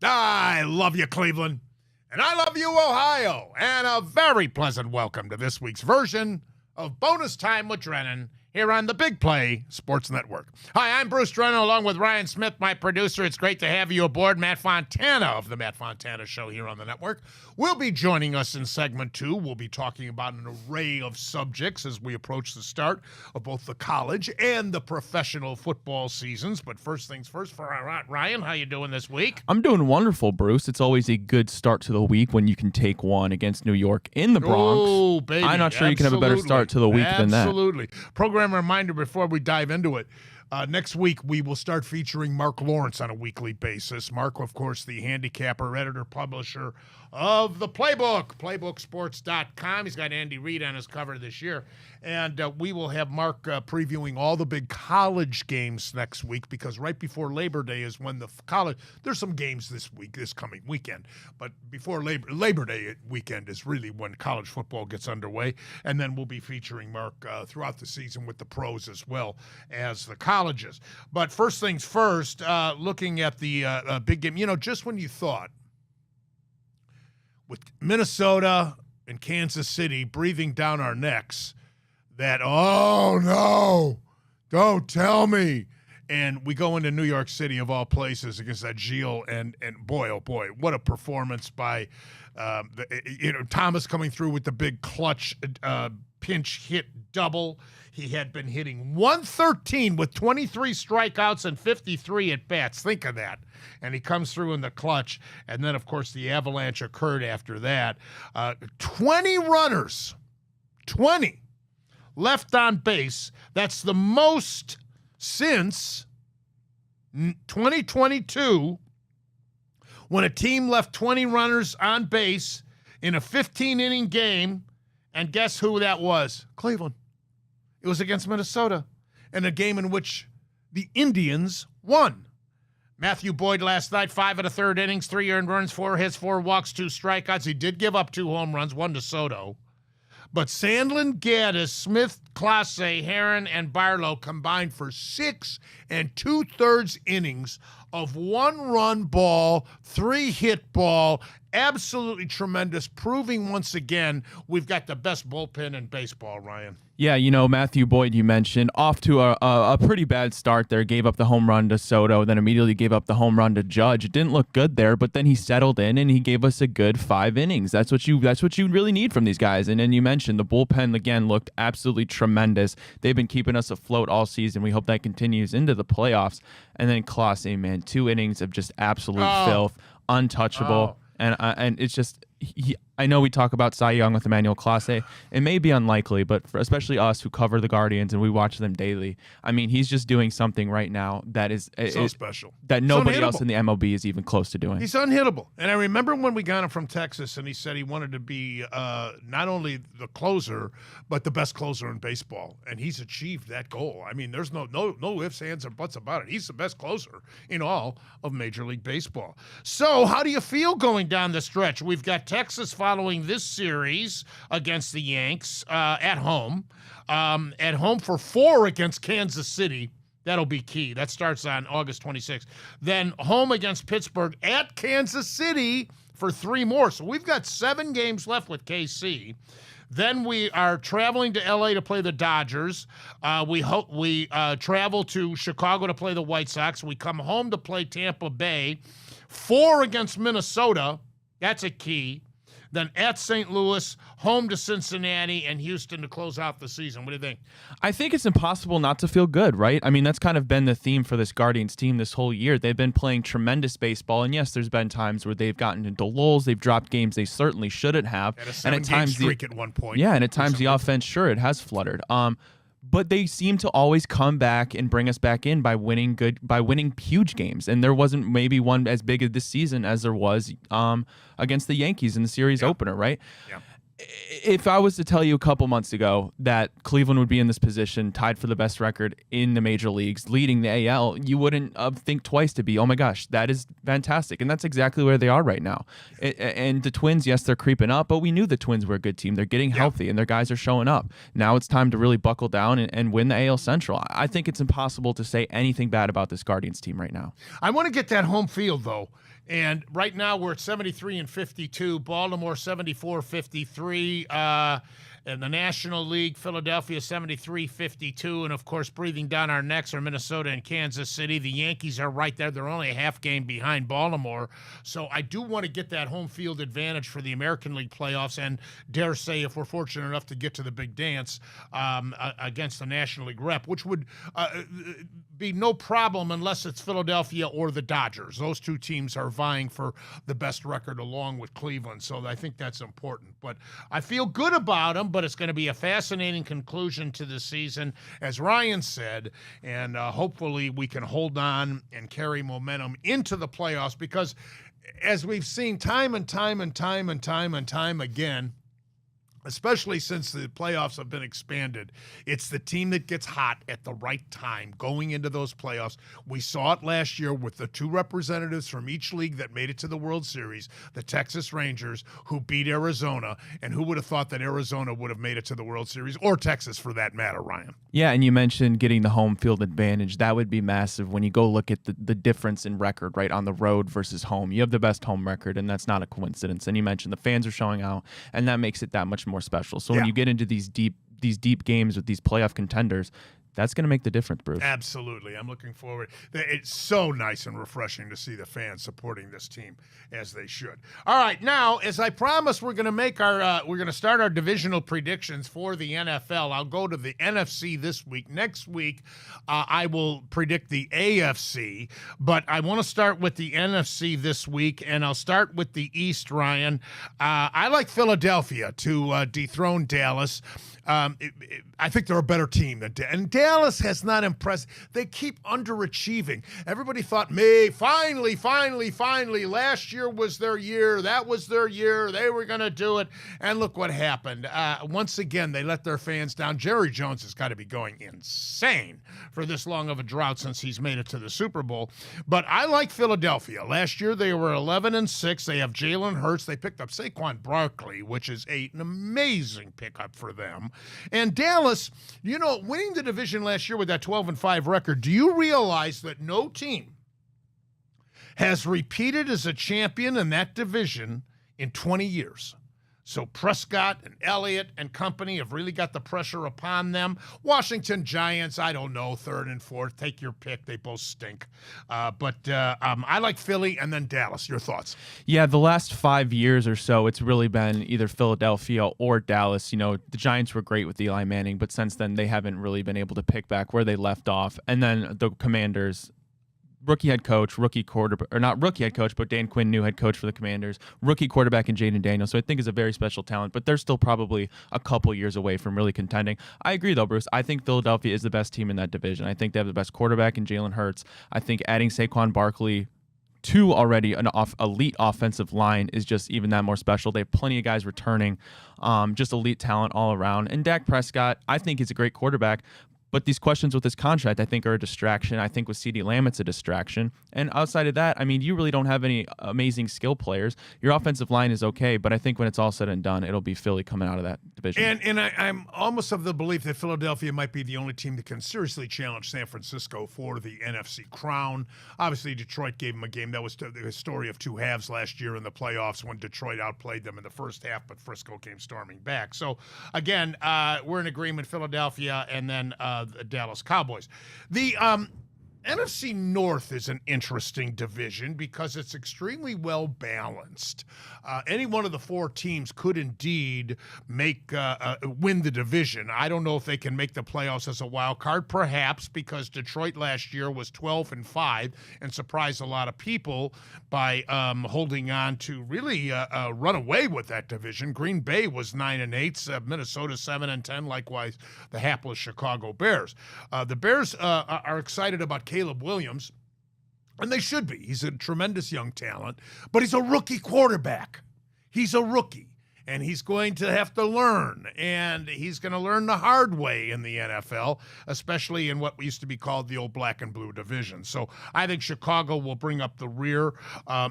I love you, Cleveland. And I love you, Ohio. And a very pleasant welcome to this week's version of Bonus Time with Drennan here on the Big Play Sports Network. Hi, I'm Bruce Drennan along with Ryan Smith, my producer. It's great to have you aboard. Matt Fontana of the Matt Fontana Show here on the network will be joining us in segment 2. We'll be talking about an array of subjects as we approach the start of both the college and the professional football seasons. But first things first, for Ryan, how you doing this week? I'm doing wonderful, Bruce. It's always a good start to the week when you can take one against New York in the Bronx. Oh, baby. I'm not sure you can have a better start to the week than that. Absolutely. Program reminder before we dive into it. Next week, we will start featuring Mark Lawrence on a weekly basis. Mark, of course, the handicapper, editor, publisher of the Playbook, playbooksports.com. He's got Andy Reid on his cover this year. And we will have Mark previewing all the big college games next week, because right before Labor Day is when the college – there's some games this coming weekend. But before Labor Day weekend is really when college football gets underway. And then we'll be featuring Mark throughout the season with the pros as well as the colleges. But first things first, looking at the big game, just when you thought with Minnesota and Kansas City breathing down our necks that, oh, no, don't tell me. And we go into New York City, of all places, against that Gilles, and boy, oh, boy, what a performance by Thomas coming through with the big clutch pinch hit double. He had been hitting 113 with 23 strikeouts and 53 at-bats. Think of that. And he comes through in the clutch. And then, of course, the avalanche occurred after that. 20 runners, 20 left on base. That's the most since 2022, when a team left 20 runners on base in a 15-inning game. And guess who that was? Cleveland. It was against Minnesota in a game in which the Indians won. Matthew Boyd last night, 5 1/3 innings, 3 earned runs, 4 hits, 4 walks, 2 strikeouts. He did give up 2 home runs, 1 to Soto. But Sandlin, Gaddis, Smith, Clase, Heron, and Barlow combined for 6 2/3 innings of 1-run ball, 3-hit ball. Absolutely tremendous, proving once again we've got the best bullpen in baseball, Ryan. Yeah, Matthew Boyd, you mentioned, off to a pretty bad start there. Gave up the home run to Soto, then immediately gave up the home run to Judge. It didn't look good there, but then he settled in and he gave us a good 5 innings. That's what you really need from these guys. And then you mentioned the bullpen, again, looked absolutely tremendous. They've been keeping us afloat all season. We hope that continues into the playoffs. And then Clase, man, 2 innings of just absolute filth, untouchable. And it's just, I know we talk about Cy Young with Emmanuel Clase. It may be unlikely, but for especially us who cover the Guardians and we watch them daily, I mean, he's just doing something right now that is so special, that nobody else in the MLB is even close to doing. He's unhittable. And I remember when we got him from Texas and he said he wanted to be not only the closer, but the best closer in baseball. And he's achieved that goal. I mean, there's no ifs, ands, or buts about it. He's the best closer in all of Major League Baseball. So how do you feel going down the stretch? We've got Texas following this series against the Yanks at home for 4 against Kansas City. That'll be key. That starts on August 26th. Then home against Pittsburgh, at Kansas City for 3 more. So we've got 7 games left with KC. Then we are traveling to L.A. to play the Dodgers. We travel to Chicago to play the White Sox. We come home to play Tampa Bay. 4 against Minnesota. That's a key. Then at St. Louis, home to Cincinnati, and Houston to close out the season. What do you think? I think it's impossible not to feel good, right? I mean, that's kind of been the theme for this Guardians team this whole year. They've been playing tremendous baseball, and yes, there's been times where they've gotten into lulls. They've dropped games they certainly shouldn't have. At a 7-game streak at one point. Yeah, and at times the offense, sure, it has fluttered. But they seem to always come back and bring us back in by winning huge games. And there wasn't maybe one as big as this season as there was against the Yankees in the series opener, right? Yeah. If I was to tell you a couple months ago that Cleveland would be in this position, tied for the best record in the major leagues, leading the AL, you wouldn't think twice to be, oh my gosh, that is fantastic. And that's exactly where they are right now. And the Twins, yes, they're creeping up, but we knew the Twins were a good team. They're getting healthy and their guys are showing up. Now it's time to really buckle down and win the AL Central. I think it's impossible to say anything bad about this Guardians team right now. I want to get that home field, though. And right now we're at 73 and 52. Baltimore 74-53. In the National League, Philadelphia 73-52. And, of course, breathing down our necks are Minnesota and Kansas City. The Yankees are right there. They're only a half game behind Baltimore. So I do want to get that home field advantage for the American League playoffs and dare say if we're fortunate enough to get to the big dance against the National League rep, which would be no problem unless it's Philadelphia or the Dodgers. Those two teams are vying for the best record along with Cleveland. So I think that's important. But I feel good about them. But it's going to be a fascinating conclusion to the season, as Ryan said, and hopefully we can hold on and carry momentum into the playoffs because, as we've seen time and time again, especially since the playoffs have been expanded, it's the team that gets hot at the right time going into those playoffs. We saw it last year with the two representatives from each league that made it to the World Series, the Texas Rangers, who beat Arizona. And who would have thought that Arizona would have made it to the World Series, or Texas for that matter, Ryan? Yeah, and you mentioned getting the home field advantage. That would be massive when you go look at the difference in record, right, on the road versus home. You have the best home record, and that's not a coincidence. And you mentioned the fans are showing out, and that makes it that much more special. So when you get into these deep games with these playoff contenders, that's going to make the difference, Bruce. Absolutely. I'm looking forward. It's so nice and refreshing to see the fans supporting this team as they should. All right. Now, as I promised, we're going to make we're going to start our divisional predictions for the NFL. I'll go to the NFC this week. Next week, I will predict the AFC, but I want to start with the NFC this week, and I'll start with the East, Ryan. I like Philadelphia to dethrone Dallas. I think they're a better team than and Dallas has not impressed. They keep underachieving. Everybody thought, finally, last year was their year. That was their year. They were going to do it. And look what happened. Once again, they let their fans down. Jerry Jones has got to be going insane for this long of a drought since he's made it to the Super Bowl. But I like Philadelphia. Last year, they were 11-6. They have Jalen Hurts. They picked up Saquon Barkley, which is an amazing pickup for them. And Dallas, winning the division last year with that 12-5 record, do you realize that no team has repeated as a champion in that division in 20 years? So Prescott and Elliott and company have really got the pressure upon them. Washington Giants, I don't know, third and fourth. Take your pick. They both stink. But I like Philly and then Dallas. Your thoughts? Yeah, the last 5 years or so, it's really been either Philadelphia or Dallas. The Giants were great with Eli Manning, but since then they haven't really been able to pick back where they left off. And then the Commanders, rookie head coach, rookie quarterback, or not rookie head coach, but Dan Quinn, new head coach for the Commanders, rookie quarterback in Jaden Daniels. So I think is a very special talent, but they're still probably a couple years away from really contending. I agree, though, Bruce. I think Philadelphia is the best team in that division. I think they have the best quarterback in Jalen Hurts. I think adding Saquon Barkley to already an elite offensive line is just even that more special. They have plenty of guys returning, just elite talent all around. And Dak Prescott, I think he's a great quarterback. But these questions with this contract, I think, are a distraction. I think with CeeDee Lamb, it's a distraction. And outside of that, I mean, you really don't have any amazing skill players. Your offensive line is okay, but I think when it's all said and done, it'll be Philly coming out of that division. And I'm almost of the belief that Philadelphia might be the only team that can seriously challenge San Francisco for the NFC crown. Obviously, Detroit gave them a game. That was the story of two halves last year in the playoffs when Detroit outplayed them in the first half, but Frisco came storming back. So, again, we're in agreement, Philadelphia, and then the Dallas Cowboys. The NFC North is an interesting division because it's extremely well balanced. Any one of the four teams could indeed win the division. I don't know if they can make the playoffs as a wild card, perhaps because Detroit last year was 12-5 and surprised a lot of people by holding on to really run away with that division. Green Bay was 9-8, Minnesota 7-10, likewise the hapless Chicago Bears. The Bears are excited about Caleb Williams, and they should be. He's a tremendous young talent, but he's a rookie quarterback. He's a rookie. and he's going to have to learn, and he's going to learn the hard way in the NFL, especially in what used to be called the old black and blue division. So I think Chicago will bring up the rear.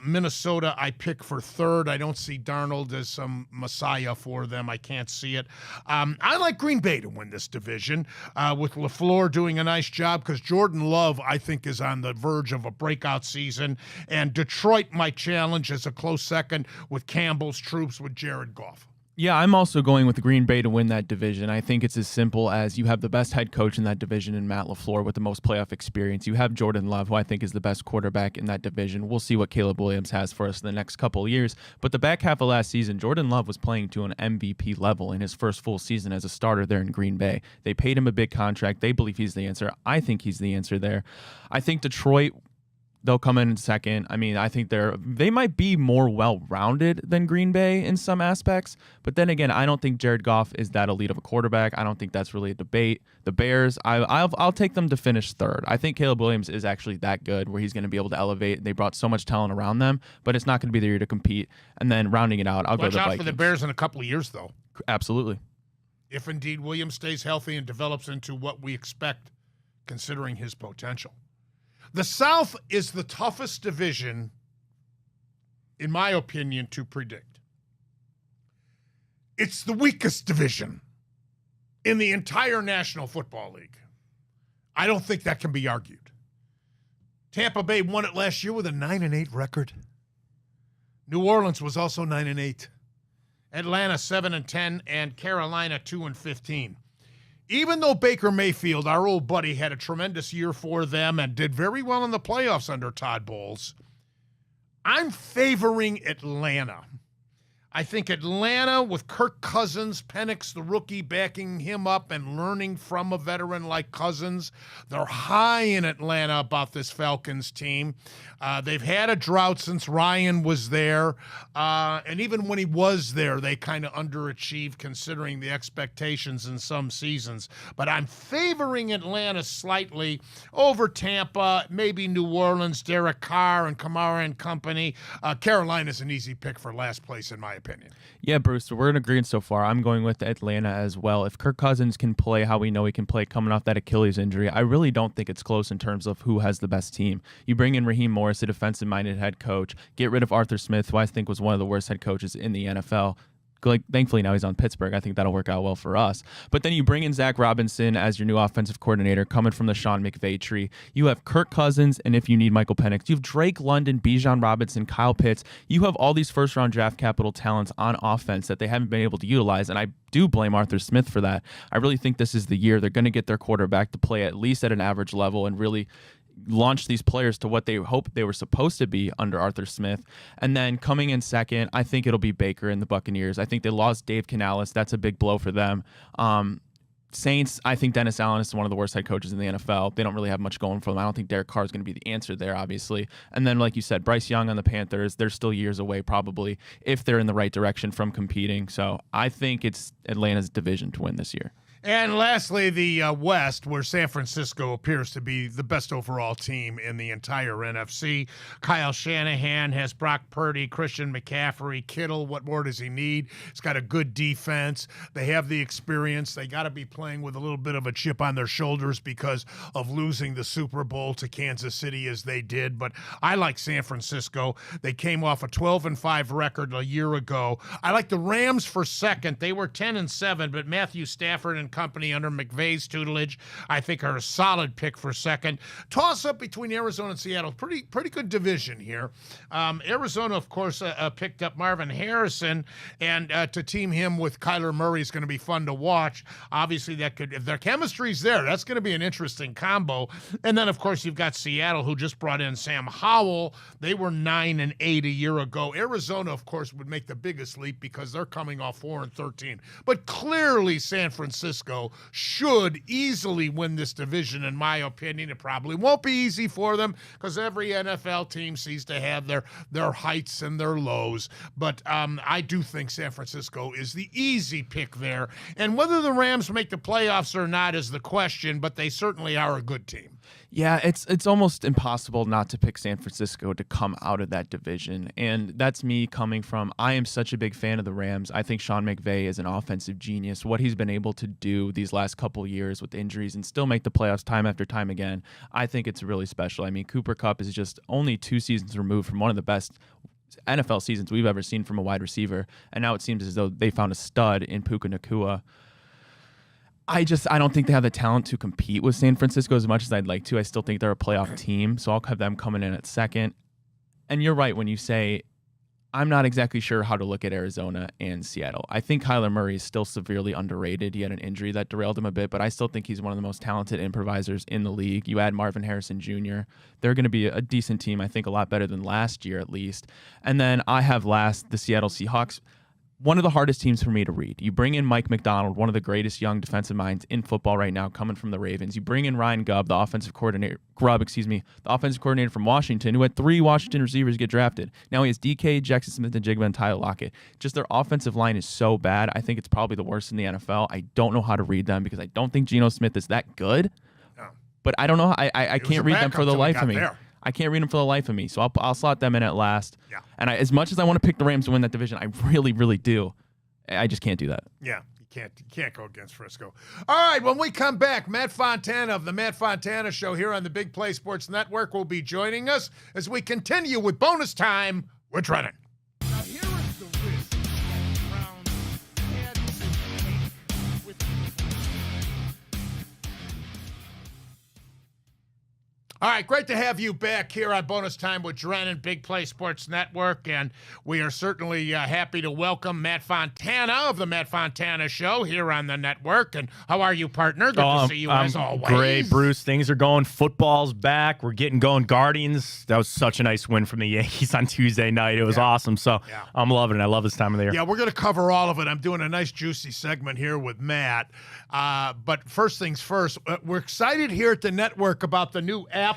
Minnesota, I pick for third. I don't see Darnold as some messiah for them. I can't see it. I like Green Bay to win this division, with LaFleur doing a nice job, because Jordan Love, I think, is on the verge of a breakout season, and Detroit might challenge as a close second with Campbell's troops with Jared Goff. Yeah, I'm also going with Green Bay to win that division. I think it's as simple as you have the best head coach in that division in Matt LaFleur with the most playoff experience. You have Jordan Love, who I think is the best quarterback in that division. We'll see what Caleb Williams has for us in the next couple of years. But the back half of last season, Jordan Love was playing to an MVP level in his first full season as a starter there in Green Bay. They paid him a big contract. They believe he's the answer. I think he's the answer there. I think Detroit, they'll come in second. I mean, I think they might be more well-rounded than Green Bay in some aspects. But then again, I don't think Jared Goff is that elite of a quarterback. I don't think that's really a debate. The Bears, I'll take them to finish third. I think Caleb Williams is actually that good where he's going to be able to elevate. They brought so much talent around them, but it's not going to be the year to compete. And then rounding it out, I'll go to the Vikings. Watch out for the Bears in a couple of years, though. Absolutely. If indeed Williams stays healthy and develops into what we expect, considering his potential. The South is the toughest division, in my opinion, to predict. It's the weakest division in the entire National Football League. I don't think that can be argued. Tampa Bay won it last year with a 9-8 record. New Orleans was also 9-8. Atlanta 7-10, and Carolina 2-15. Even though Baker Mayfield, our old buddy, had a tremendous year for them and did very well in the playoffs under Todd Bowles, I'm favoring Atlanta. I think Atlanta, with Kirk Cousins, Penix, the rookie, backing him up and learning from a veteran like Cousins, they're high in Atlanta about this Falcons team. They've had a drought since Ryan was there, and even when he was there, they kind of underachieved considering the expectations in some seasons. But I'm favoring Atlanta slightly over Tampa, maybe New Orleans, Derek Carr and Kamara and company. Carolina's an easy pick for last place, in my opinion. Yeah, Bruce, we're in agreement so far. I'm going with Atlanta as well. If Kirk Cousins can play how we know he can play coming off that Achilles injury, I really don't think it's close in terms of who has the best team. You bring in Raheem Morris, a defensive-minded head coach, get rid of Arthur Smith, who I think was one of the worst head coaches in the NFL. Like, thankfully now he's on Pittsburgh. I think that'll work out well for us. But then you bring in Zach Robinson as your new offensive coordinator, coming from the Sean McVay tree. You have Kirk Cousins, and if you need Michael Penix, you have Drake London, Bijan Robinson, Kyle Pitts. You have all these first-round draft capital talents on offense that they haven't been able to utilize, and I do blame Arthur Smith for that. I really think this is the year they're going to get their quarterback to play at least at an average level and really launch these players to what they hoped they were supposed to be under Arthur Smith. And then coming in second, I think it'll be Baker and the Buccaneers. I think they lost Dave Canales. That's a big blow for them. Saints, I think Dennis Allen is one of the worst head coaches in the NFL. They don't really have much going for them. I don't think Derek Carr is going to be the answer there, obviously. And then, like you said, Bryce Young on the Panthers, they're still years away probably if they're in the right direction from competing. So I think it's Atlanta's division to win this year. And lastly, the West, where San Francisco appears to be the best overall team in the entire NFC. Kyle Shanahan has Brock Purdy, Christian McCaffrey, Kittle. What more does he need? He's got a good defense. They have the experience. They got to be playing with a little bit of a chip on their shoulders because of losing the Super Bowl to Kansas City as they did. But I like San Francisco. They came off a 12-5 record a year ago. I like the Rams for second. They were 10-7, but Matthew Stafford and company under McVay's tutelage, I think, are a solid pick for second. Toss up between Arizona and Seattle. Pretty good division here. Arizona, of course, picked up Marvin Harrison, and to team him with Kyler Murray is going to be fun to watch. Obviously, that could, if their chemistry's there, that's going to be an interesting combo. And then, of course, you've got Seattle, who just brought in Sam Howell. They were 9-8 a year ago. Arizona, of course, would make the biggest leap because they're coming off 4-13. But clearly, San Francisco should easily win this division, in my opinion. It probably won't be easy for them because every NFL team seems to have their heights and their lows. But I do think San Francisco is the easy pick there. And whether the Rams make the playoffs or not is the question, but they certainly are a good team. Yeah, it's almost impossible not to pick San Francisco to come out of that division. And that's me coming from, I am such a big fan of the Rams. I think Sean McVay is an offensive genius. What he's been able to do these last couple years with injuries and still make the playoffs time after time again, I think it's really special. I mean, Cooper Kupp is just only 2 seasons removed from one of the best NFL seasons we've ever seen from a wide receiver. And now it seems as though they found a stud in Puka Nacua. I don't think they have the talent to compete with San Francisco as much as I'd like to. I still think they're a playoff team, so I'll have them coming in at second. And you're right when you say I'm not exactly sure how to look at Arizona and Seattle. I think Kyler Murray is still severely underrated. He had an injury that derailed him a bit, but I still think he's one of the most talented improvisers in the league. You add Marvin Harrison Jr., they're going to be a decent team, I think a lot better than last year at least. And then I have last the Seattle Seahawks. One of the hardest teams for me to read. You bring in Mike McDonald, one of the greatest young defensive minds in football right now, coming from the Ravens. You bring in Ryan Grubb, the offensive coordinator from Washington, who had 3 Washington receivers get drafted. Now he has DK, Jackson Smith, and Jigba and Tyler Lockett. Just their offensive line is so bad. I think it's probably the worst in the NFL. I don't know how to read them because I don't think Geno Smith is that good. No. But I don't know. I can't read them for the life of me. I can't read them for the life of me, so I'll slot them in at last. Yeah. And as much as I want to pick the Rams to win that division, I really, really do. I just can't do that. Yeah, you can't go against Frisco. All right, when we come back, Matt Fontana of the Matt Fontana Show here on the Big Play Sports Network will be joining us as we continue with Bonus Time with Drennan. Now here is the risk that Browns had to take with All right, great to have you back here on Bonus Time with Drennan, Big Play Sports Network, and we are certainly happy to welcome Matt Fontana of the Matt Fontana Show here on the network. And how are you, partner? Good to see you as always. Great, Bruce. Things are going. Football's back. We're getting going. Guardians. That was such a nice win from the Yankees on Tuesday night. It was awesome. So I'm loving it. I love this time of the year. Yeah, we're going to cover all of it. I'm doing a nice juicy segment here with Matt. But first things first, we're excited here at the network about the new app.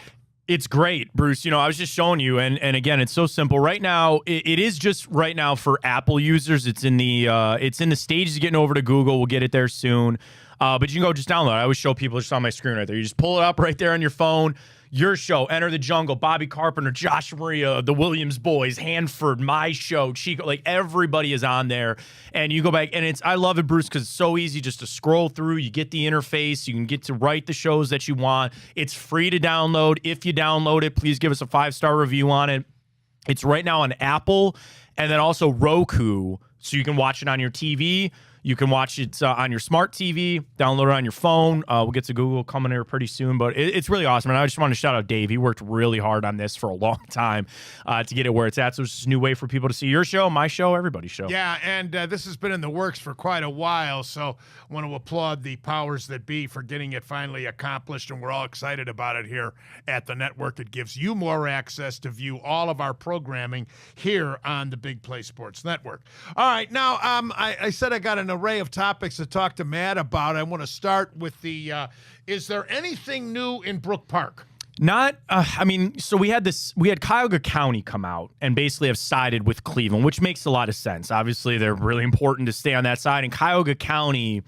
It's great, Bruce. I was just showing you, and again, it's so simple. Right now, it is just right now for Apple users. It's in the stages of getting over to Google. We'll get it there soon. But you can go just download it. I always show people just on my screen right there. You just pull it up right there on your phone. Your show, Enter the Jungle, Bobby Carpenter, Josh Maria, the Williams Boys, Hanford, my show, Chico, like everybody is on there. And you go back, and I love it, Bruce, because it's so easy just to scroll through. You get the interface. You can get to write the shows that you want. It's free to download. If you download it, please give us a 5-star review on it. It's right now on Apple and then also Roku, so you can watch it on your TV. You can watch it on your smart TV, download it on your phone. We'll get to Google coming here pretty soon, but it's really awesome. And I just want to shout out Dave. He worked really hard on this for a long time to get it where it's at. So it's just a new way for people to see your show, my show, everybody's show. Yeah, and this has been in the works for quite a while, so I want to applaud the powers that be for getting it finally accomplished, and we're all excited about it here at the network. It gives you more access to view all of our programming here on the Big Play Sports Network. All right, now I said I got an array of topics to talk to Matt about. I want to start with the, is there anything new in Brook Park? Not, so we had Cuyahoga County come out and basically have sided with Cleveland, which makes a lot of sense. Obviously, they're really important to stay on that side. And Cuyahoga County,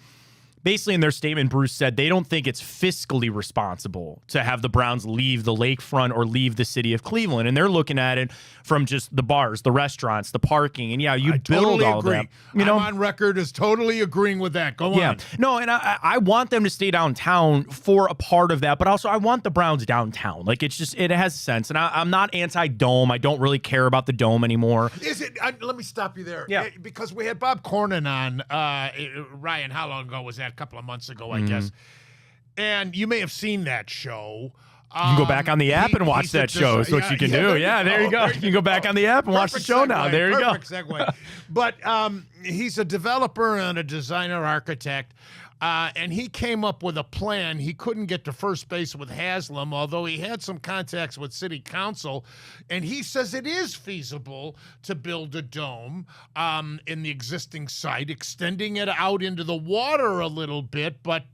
basically in their statement, Bruce said they don't think it's fiscally responsible to have the Browns leave the lakefront or leave the city of Cleveland. And they're looking at it from just the bars, the restaurants, the parking. And you I build totally all agree. that. I'm on record as totally agreeing with that. Go on. No, and I want them to stay downtown for a part of that, but also I want the Browns downtown. Like, it has sense. And I'm not anti-dome. I don't really care about the dome anymore. Is it? Let me stop you there. Yeah. Because we had Bob Cornyn on, Ryan, how long ago was that? A couple of months ago, I guess. And you may have seen that show. You can go back on the app and watch that show. Is what you can do. There you go. You can go back on the app and watch the show now. There you go. Perfect segue. But he's a developer and a designer architect. And he came up with a plan. He couldn't get to first base with Haslam, although he had some contacts with city council. And he says it is feasible to build a dome in the existing site, extending it out into the water a little bit. But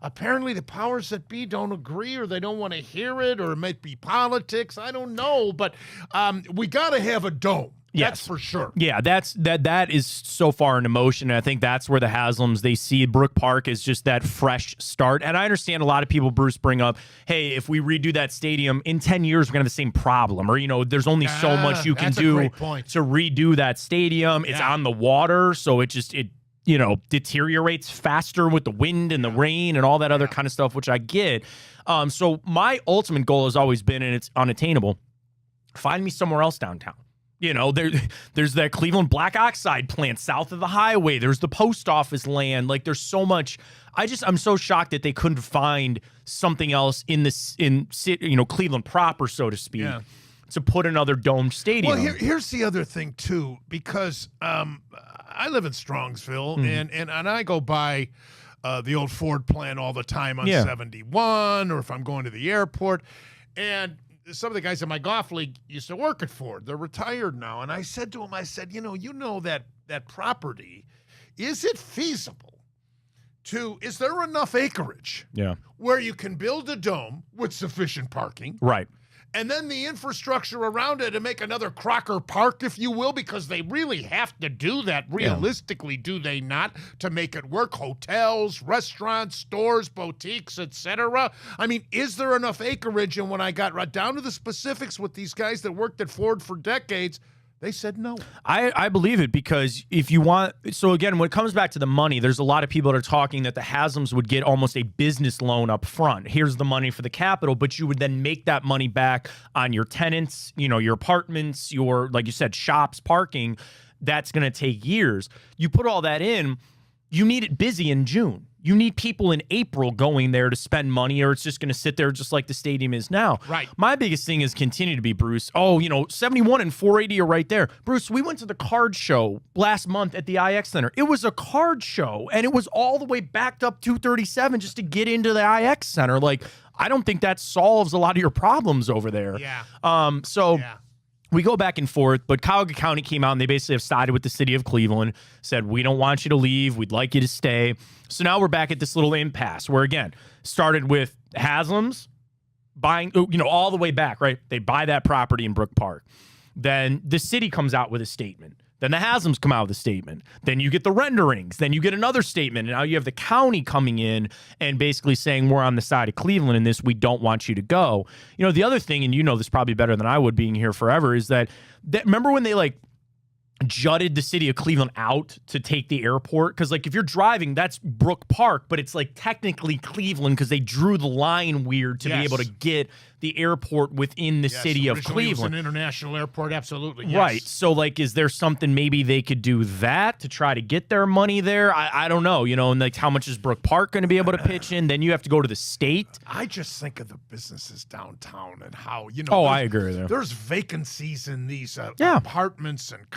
apparently the powers that be don't agree, or they don't want to hear it, or it might be politics. I don't know. But we got to have a dome. That's for sure. Yeah, that is so far into motion. And I think that's where the Haslams, they see Brook Park as just that fresh start. And I understand a lot of people, Bruce, bring up, hey, if we redo that stadium in 10 years, we're going to have the same problem. Or, there's only so much you can do to redo that stadium. It's on the water, so it deteriorates faster with the wind and the rain and all that other kind of stuff, which I get. So my ultimate goal has always been, and it's unattainable, find me somewhere else downtown. There's that Cleveland black oxide plant south of the highway. There's the post office land. Like, there's so much. I'm so shocked that they couldn't find something else in Cleveland proper, so to speak, to put another domed stadium. Well, here's the other thing too, because I live in Strongsville, and I go by the old Ford plant all the time on 71, or if I'm going to the airport, and some of the guys in my golf league used to work at Ford. They're retired now. And I said to him, that property, is it feasible is there enough acreage where you can build a dome with sufficient parking? Right. And then the infrastructure around it to make another Crocker Park, if you will, because they really have to do that realistically, do they not, to make it work? Hotels, restaurants, stores, boutiques, etc. I mean, is there enough acreage? And when I got right down to the specifics with these guys that worked at Ford for decades, they said no. I believe it, because if you want, so again, when it comes back to the money, there's a lot of people that are talking that the Haslams would get almost a business loan up front. Here's the money for the capital, but you would then make that money back on your tenants, your apartments, your, like you said, shops, parking. That's going to take years. You put all that in, you need it busy in June. You need people in April going there to spend money, or it's just going to sit there just like the stadium is now. Right. My biggest thing is continue to be, Bruce. 71 and 480 are right there. Bruce, we went to the card show last month at the IX Center. It was a card show, and it was all the way backed up 237 just to get into the IX Center. Like, I don't think that solves a lot of your problems over there. Yeah. We go back and forth, but Cuyahoga County came out and they basically have sided with the city of Cleveland, said, we don't want you to leave. We'd like you to stay. So now we're back at this little impasse where, again, started with Haslams buying, all the way back, right? They buy that property in Brook Park. Then the city comes out with a statement. Then the Haslams come out with a statement. Then you get the renderings. Then you get another statement. And now you have the county coming in and basically saying, we're on the side of Cleveland in this. We don't want you to go. The other thing, and this probably better than I would being here forever, is that remember when they jutted the city of Cleveland out to take the airport? Because if you're driving, that's Brook Park, but it's technically Cleveland because they drew the line weird to be able to get the airport within the city of Cleveland. It was an international airport, absolutely. Yes. Right. So is there something maybe they could do that to try to get their money there? I don't know, and how much is Brook Park going to be able to pitch in? Then you have to go to the state. I just think of the businesses downtown and how, I agree with you. There's vacancies in these apartments and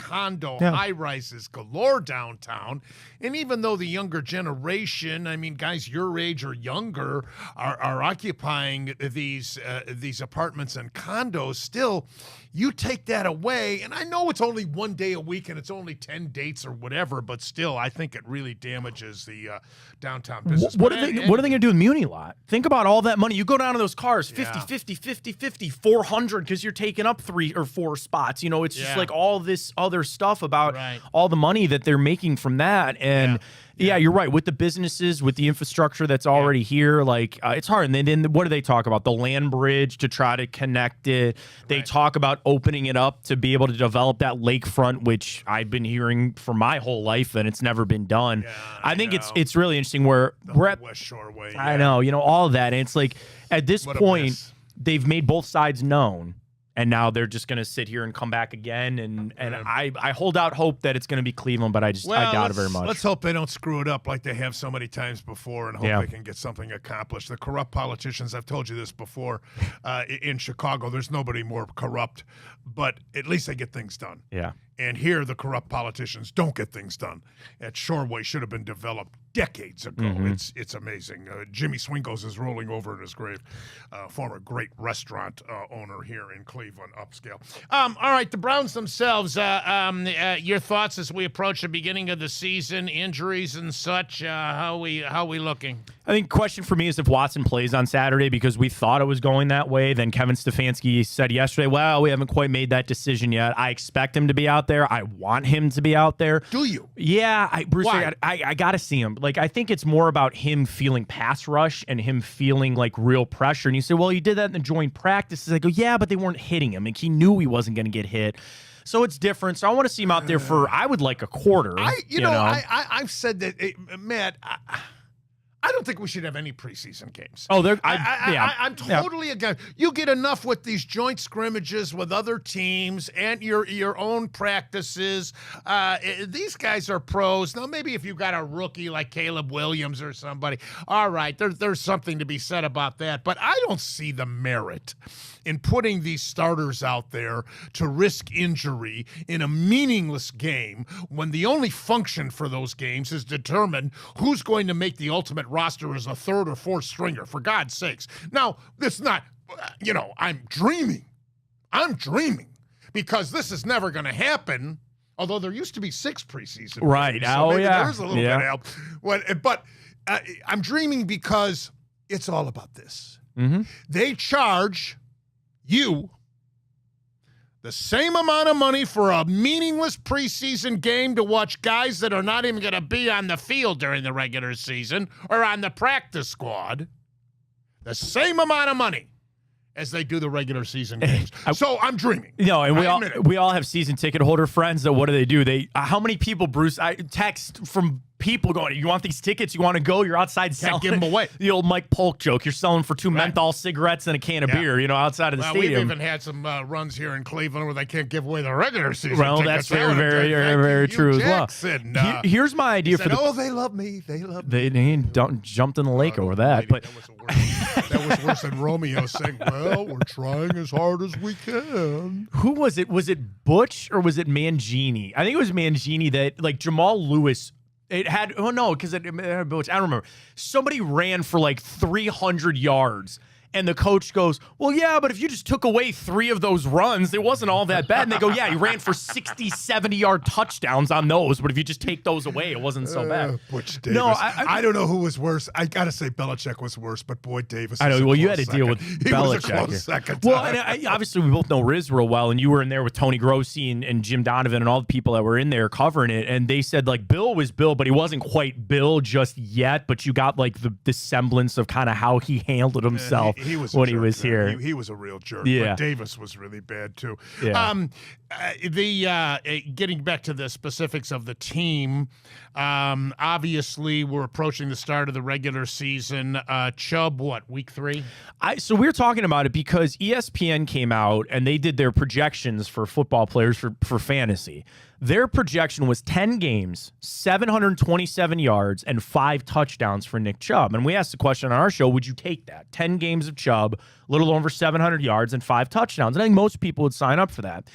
high-rises galore downtown. And even though the younger generation, guys your age or younger, are occupying these apartments and condos, still, you take that away, and I know it's only one day a week and it's only 10 dates or whatever, but still, I think it really damages the downtown business. What are they going to do with Muni Lot? Think about all that money. You go down to those cars, 50, 50, 50, 50, 400, because you're taking up 3 or 4 spots. It's just all this other stuff about all the money that they're making from that. And yeah, you're right. With the businesses, with the infrastructure that's already here, it's hard. And then what do they talk about? The land bridge to try to connect it. They talk about opening it up to be able to develop that lakefront, which I've been hearing for my whole life, and it's never been done. Yeah, I think it's really interesting where we're at West Shore Way. I know, all of that. And it's at this point, they've made both sides known. And now they're just going to sit here and come back again. And I hold out hope that it's going to be Cleveland, but I doubt it very much. Let's hope they don't screw it up like they have so many times before, and hope they can get something accomplished. The corrupt politicians, I've told you this before, in Chicago, there's nobody more corrupt, but at least they get things done. Yeah. And here, the corrupt politicians don't get things done. At Shoreway should have been developed decades ago. Mm-hmm. It's amazing. Jimmy Swingles is rolling over in his grave. Former great restaurant owner here in Cleveland, upscale. All right, the Browns themselves. Your thoughts as we approach the beginning of the season, injuries and such. How we looking? I think question for me is if Watson plays on Saturday, because we thought it was going that way. Then Kevin Stefanski said yesterday, well, we haven't quite made that decision yet. I expect him to be out there. I want him to be out there. Do you? Yeah, Bruce, Why? I got to see him. Like, I think it's more about him feeling pass rush and him feeling like real pressure. And you say, well, he did that in the joint practices. I go, yeah, but they weren't hitting him. Like, he knew he wasn't going to get hit. So it's different. So I want to see him out there for, I would like a quarter. I've said that, Matt, I don't think we should have any preseason games. Oh, I'm totally against. You get enough with these joint scrimmages with other teams and your own practices. These guys are pros. Now, maybe if you got a rookie like Caleb Williams or somebody, all right, there's something to be said about that. But I don't see the merit in putting these starters out there to risk injury in a meaningless game when the only function for those games is determine who's going to make the ultimate roster as a third or fourth stringer, for God's sakes. Now, it's not, I'm dreaming because this is never going to happen, although there used to be 6 preseason. Right. So there's a little bit of help. But I'm dreaming because it's all about this. Mm-hmm. They charge you the same amount of money for a meaningless preseason game to watch guys that are not even going to be on the field during the regular season or on the practice squad. The same amount of money as they do the regular season games. So I'm dreaming. And we all have season ticket holder friends that what do? How many people, Bruce, I text from people going, you want these tickets? You want to go? You're outside selling. Can't give them away. The old Mike Polk joke. You're selling for 2 menthol cigarettes and a can of beer, outside of the stadium. We've even had some runs here in Cleveland where they can't give away the regular season Well, tickets. that's very true Jackson, as well. Here's my idea for they love me. They love me. They jumped in the lake over that. But that was worse than Romeo saying, well, we're trying as hard as we can. Who was it? Was it Butch or was it Mangini? I think it was Mangini that, like, Jamal Lewis. It had, because it had Butch. I don't remember. Somebody ran for like 300 yards. And the coach goes, well, yeah, but if you just took away 3 of those runs, it wasn't all that bad. And they go, yeah, he ran for 60, 70-yard touchdowns on those. But if you just take those away, it wasn't so bad. Butch Davis. No, I don't know who was worse. I got to say Belichick was worse, but Boyd Davis. I know. Well, you had to second. deal with He Belichick. Was a close second. Well, and obviously we both know Riz real well, and you were in there with Tony Grossi and Jim Donovan and all the people that were in there covering it. And they said, like, Bill was Bill, but he wasn't quite Bill just yet. But you got, like, the semblance of kind of how he handled himself when he was here. He was a real jerk. Yeah. But Davis was really bad too. Yeah. Getting back to the specifics of the team, obviously we're approaching the start of the regular season. Chubb, week 3? So we were talking about it because ESPN came out and they did their projections for football players for fantasy. Their projection was 10 games, 727 yards, and 5 touchdowns for Nick Chubb. And we asked the question on our show, would you take that? 10 games of Chubb, a little over 700 yards, and 5 touchdowns. And I think most people would sign up for that.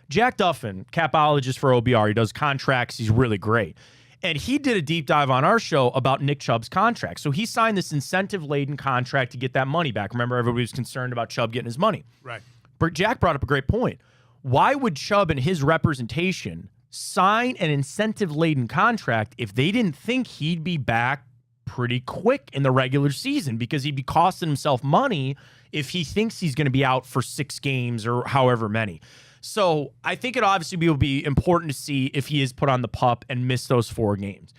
Jack Duffin, capologist for OBR, he does contracts. He's really great. And he did a deep dive on our show about Nick Chubb's contract. So he signed this incentive-laden contract to get that money back. Remember, everybody was concerned about Chubb getting his money. Right. But Jack brought up a great point. Why would Chubb and his representation sign an incentive-laden contract if they didn't think he'd be back pretty quick in the regular season? Because he'd be costing himself money if he thinks he's going to be out for 6 games or however many. So I think it obviously will be important to see if he is put on the PUP and miss those 4 games.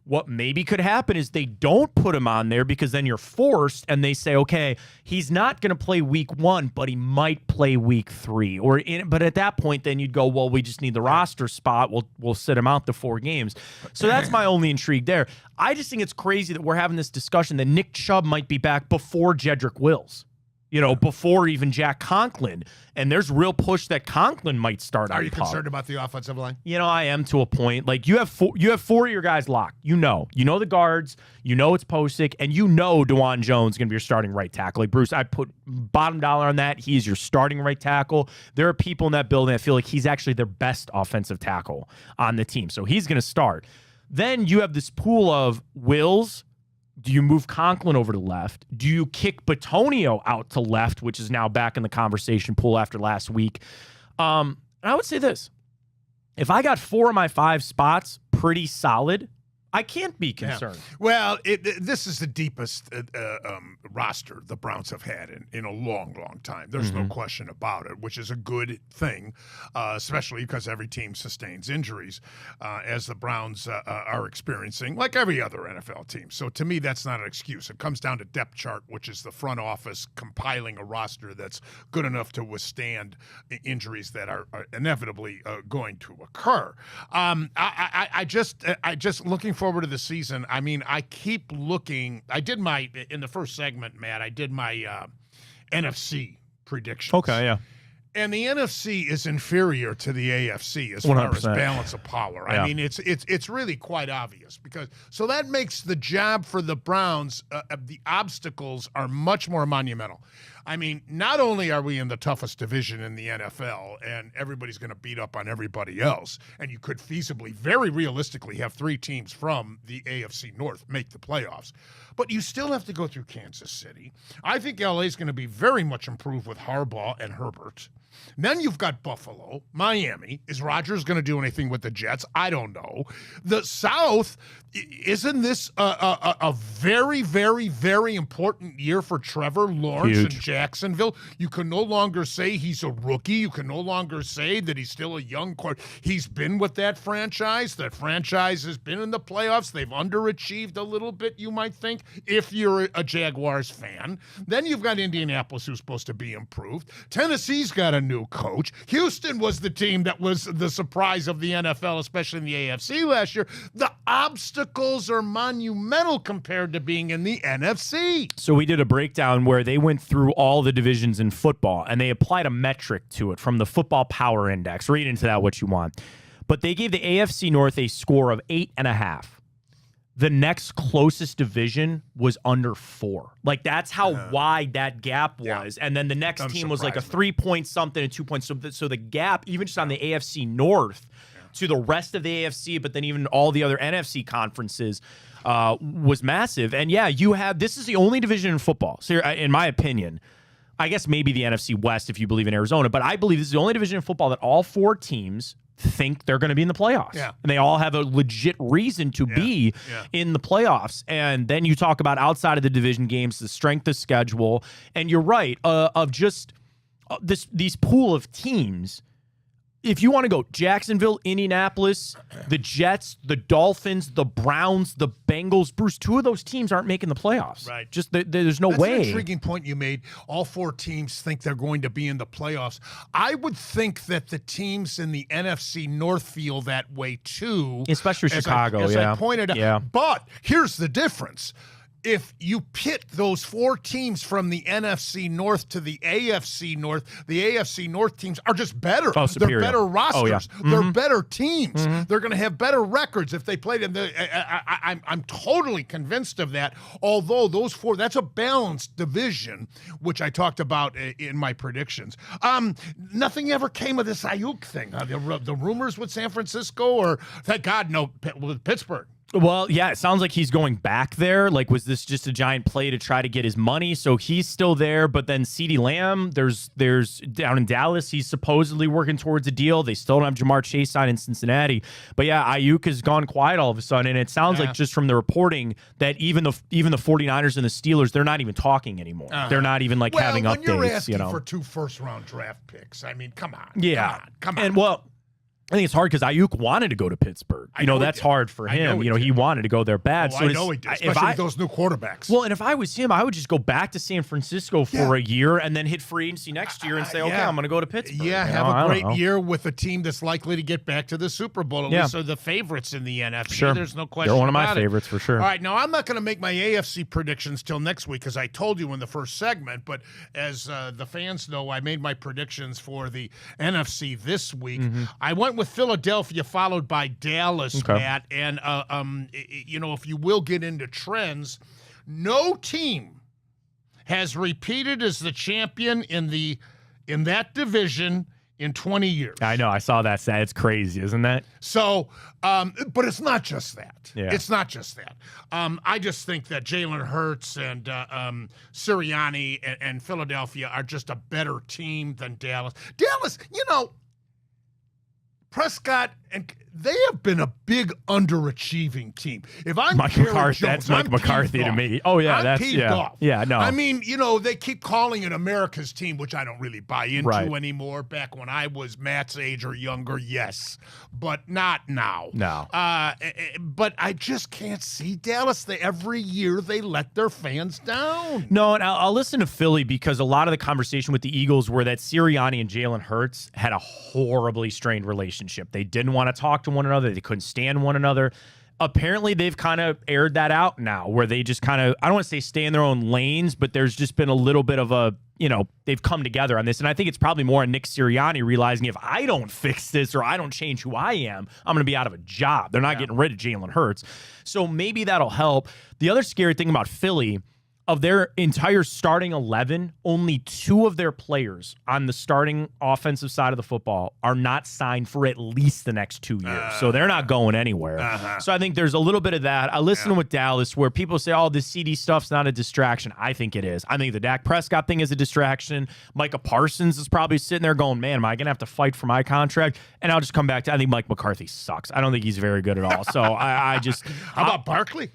What maybe could happen is they don't put him on there because then you're forced and they say, okay, he's not going to play week 1, but he might play week 3. But at that point, then you'd go, well, we just need the roster spot. We'll sit him out the 4 games. So that's my only intrigue there. I just think it's crazy that we're having this discussion that Nick Chubb might be back before Jedrick Wills. Before even Jack Conklin. And there's real push that Conklin might start. Are you concerned about the offensive line? I am to a point. Like, you have 4 of your guys locked. You know the guards. You know it's Posick. And DeJuan Jones is going to be your starting right tackle. Like, Bruce, I put bottom dollar on that. He is your starting right tackle. There are people in that building that feel like he's actually their best offensive tackle on the team. So he's going to start. Then you have this pool of Wills. Do you move Conklin over to left? Do you kick Bitonio out to left, which is now back in the conversation pool after last week? And I would say this. If I got 4 of my 5 spots pretty solid, I can't be concerned. Well, this is the deepest roster the Browns have had in a long, long time. There's no question about it, which is a good thing, especially because every team sustains injuries, as the Browns are experiencing, like every other NFL team. So to me, that's not an excuse. It comes down to depth chart, which is the front office compiling a roster that's good enough to withstand injuries that are inevitably going to occur. I just looking forward to the season. I mean, I keep looking. I did my in the first segment, Matt. I did my NFC predictions. Okay, yeah. And the NFC is inferior to the AFC as 100%. far as balance of power. Yeah. I mean, it's really quite obvious because so that makes the job for the Browns. The obstacles are much more monumental. I mean, not only are we in the toughest division in the NFL, and everybody's going to beat up on everybody else, and you could feasibly, very realistically, have 3 teams from the AFC North make the playoffs. But you still have to go through Kansas City. I think LA is going to be very much improved with Harbaugh and Herbert. Then you've got Buffalo, Miami. Is Rodgers going to do anything with the Jets? I don't know. The South, isn't this a very, very, very important year for Trevor Lawrence and Jacksonville? You can no longer say he's a rookie. You can no longer say that he's still a young quarterback. He's been with that franchise. That franchise has been in the playoffs. They've underachieved a little bit, you might think, if you're a Jaguars fan. Then you've got Indianapolis, who's supposed to be improved. Tennessee's got a new coach. Houston was the team that was the surprise of the NFL, especially in the AFC last year. The obstacles are monumental compared to being in the NFC. So we did a breakdown where they went through all the divisions in football, and they applied a metric to it from the Football Power Index. Read into that what you want. But they gave the AFC North a score of 8.5. The next closest division was under 4. Like, that's how wide that gap was. And then the next team was like a 3-point something and 2 points. So the gap, even just on the AFC North to the rest of the AFC, but then even all the other NFC conferences, was massive. And yeah, this is the only division in football. So in my opinion, I guess maybe the NFC West if you believe in Arizona, but I believe this is the only division in football that all 4 teams think they're going to be in the playoffs. Yeah. And they all have a legit reason to be in the playoffs. And then you talk about outside of the division games, the strength of schedule. And you're right, of just these pool of teams. If you want to go Jacksonville, Indianapolis, the Jets, the Dolphins, the Browns, the Bengals, Bruce, 2 of those teams aren't making the playoffs. Right. Just there's no way. That's an intriguing point you made. All 4 teams think they're going to be in the playoffs. I would think that the teams in the NFC North feel that way too. Especially Chicago, as I pointed out. Yeah. But here's the difference. If you pit those 4 teams from the NFC North to the AFC North teams are just better. They're better rosters. They're better teams. They're going to have better records if they played in I'm totally convinced of that. Although those 4, that's a balanced division, which I talked about in my predictions. Nothing ever came of this Ayuk thing. The rumors with San Francisco, or thank God, no, with Pittsburgh. Well, yeah, it sounds like he's going back there. Like, was this just a giant play to try to get his money? So he's still there, but then CeeDee Lamb, there's down in Dallas, he's supposedly working towards a deal. They still don't have Jamar Chase signed in Cincinnati. But yeah, Ayuk has gone quiet all of a sudden, and it sounds like just from the reporting that even the 49ers and the Steelers, they're not even talking anymore. They're not even having updates. When you're asking for 2 first-round draft picks, I mean, come on. Yeah. Come on. And well, I think it's hard because Ayuk wanted to go to Pittsburgh. That's hard for him. He wanted to go there bad. I know he did, especially with those new quarterbacks. Well, and if I was him, I would just go back to San Francisco for a year and then hit free agency next year and say, okay, I'm going to go to Pittsburgh. Yeah, have a great year with a team that's likely to get back to the Super Bowl. At least are the favorites in the NFC. Sure. There's no question. They're one of my about favorites for sure. All right, now I'm not going to make my AFC predictions till next week because I told you in the first segment, but as the fans know, I made my predictions for the NFC this week. I went with Philadelphia, followed by Dallas, Matt. And, if you will get into trends, no team has repeated as the champion in that division in 20 years. I know. I saw that stat. It's crazy, isn't that? So, but it's not just that. Yeah. It's not just that. I just think that Jalen Hurts and Sirianni and Philadelphia are just a better team than Dallas. Dallas, Prescott And they have been a big underachieving team. If I'm Mike Jerry McCarthy, Jones, that's Mike I'm McCarthy peeved to off. me. Oh yeah, I'm that's peeved yeah, off. yeah. No, I mean, they keep calling it America's team, which I don't really buy into Right. anymore. Back when I was Matt's age or younger, yes, but not now. No. But I just can't see Dallas. Every year they let their fans down. No, and I'll listen to Philly because a lot of the conversation with the Eagles were that Sirianni and Jalen Hurts had a horribly strained relationship. They didn't want to talk to one another. They couldn't stand one another. Apparently, they've kind of aired that out now where they just kind of, I don't want to say stay in their own lanes, but there's just been a little bit of a, they've come together on this. And I think it's probably more on Nick Sirianni realizing if I don't fix this or I don't change who I am, I'm going to be out of a job. They're not getting rid of Jalen Hurts. So maybe that'll help. The other scary thing about Philly, of their entire starting 11, only 2 of their players on the starting offensive side of the football are not signed for at least the next 2 years. So they're not going anywhere. So I think there's a little bit of that. I listen with Dallas where people say, oh, this CD stuff's not a distraction. I think it is. I think the Dak Prescott thing is a distraction. Micah Parsons is probably sitting there going, man, am I going to have to fight for my contract? And I'll just come back to, I think Mike McCarthy sucks. I don't think he's very good at all. So I just... How about Barkley?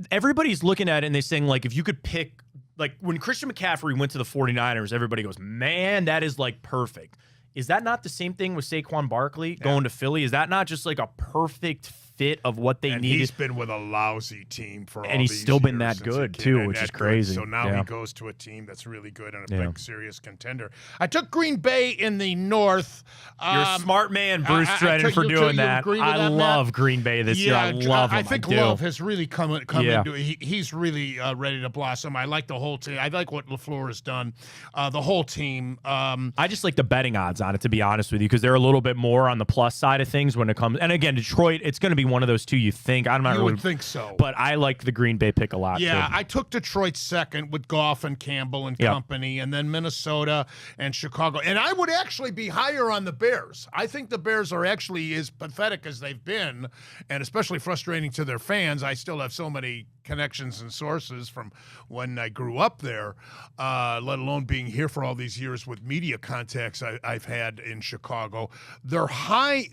Everybody's looking at it and they're saying, like, if you could pick, like, when Christian McCaffrey went to the 49ers, everybody goes, man, that is, like, perfect. Is that not the same thing with Saquon Barkley going to Philly? Is that not just, like, a perfect fit of what they needed? He's been with a lousy team for all and he's these still been years that since good, he too, came which that is good. crazy. So now Yeah. he goes to a team that's really good and a big, serious contender. I took Green Bay in the North. You're a smart man, Bruce I Drennan, for doing that. agree with I that, love Matt? Green Bay this year. I love him. I think do. Love has really come Yeah. into it. He's really ready to blossom. I like the whole team. I like what LaFleur has done. The whole team. I just like the betting odds on it, to be honest with you, because they're a little bit more on the plus side of things when it comes. And again, Detroit, it's going to be one of those two you think. I'm not You really, would think so. but I like the Green Bay pick a lot. Yeah, too. I took Detroit second with Goff and Campbell and Yep. company, and then Minnesota and Chicago. And I would actually be higher on the Bears. I think the Bears are actually as pathetic as they've been, and especially frustrating to their fans. I still have so many connections and sources from when I grew up there, let alone being here for all these years with media contacts I've had in Chicago. They're high.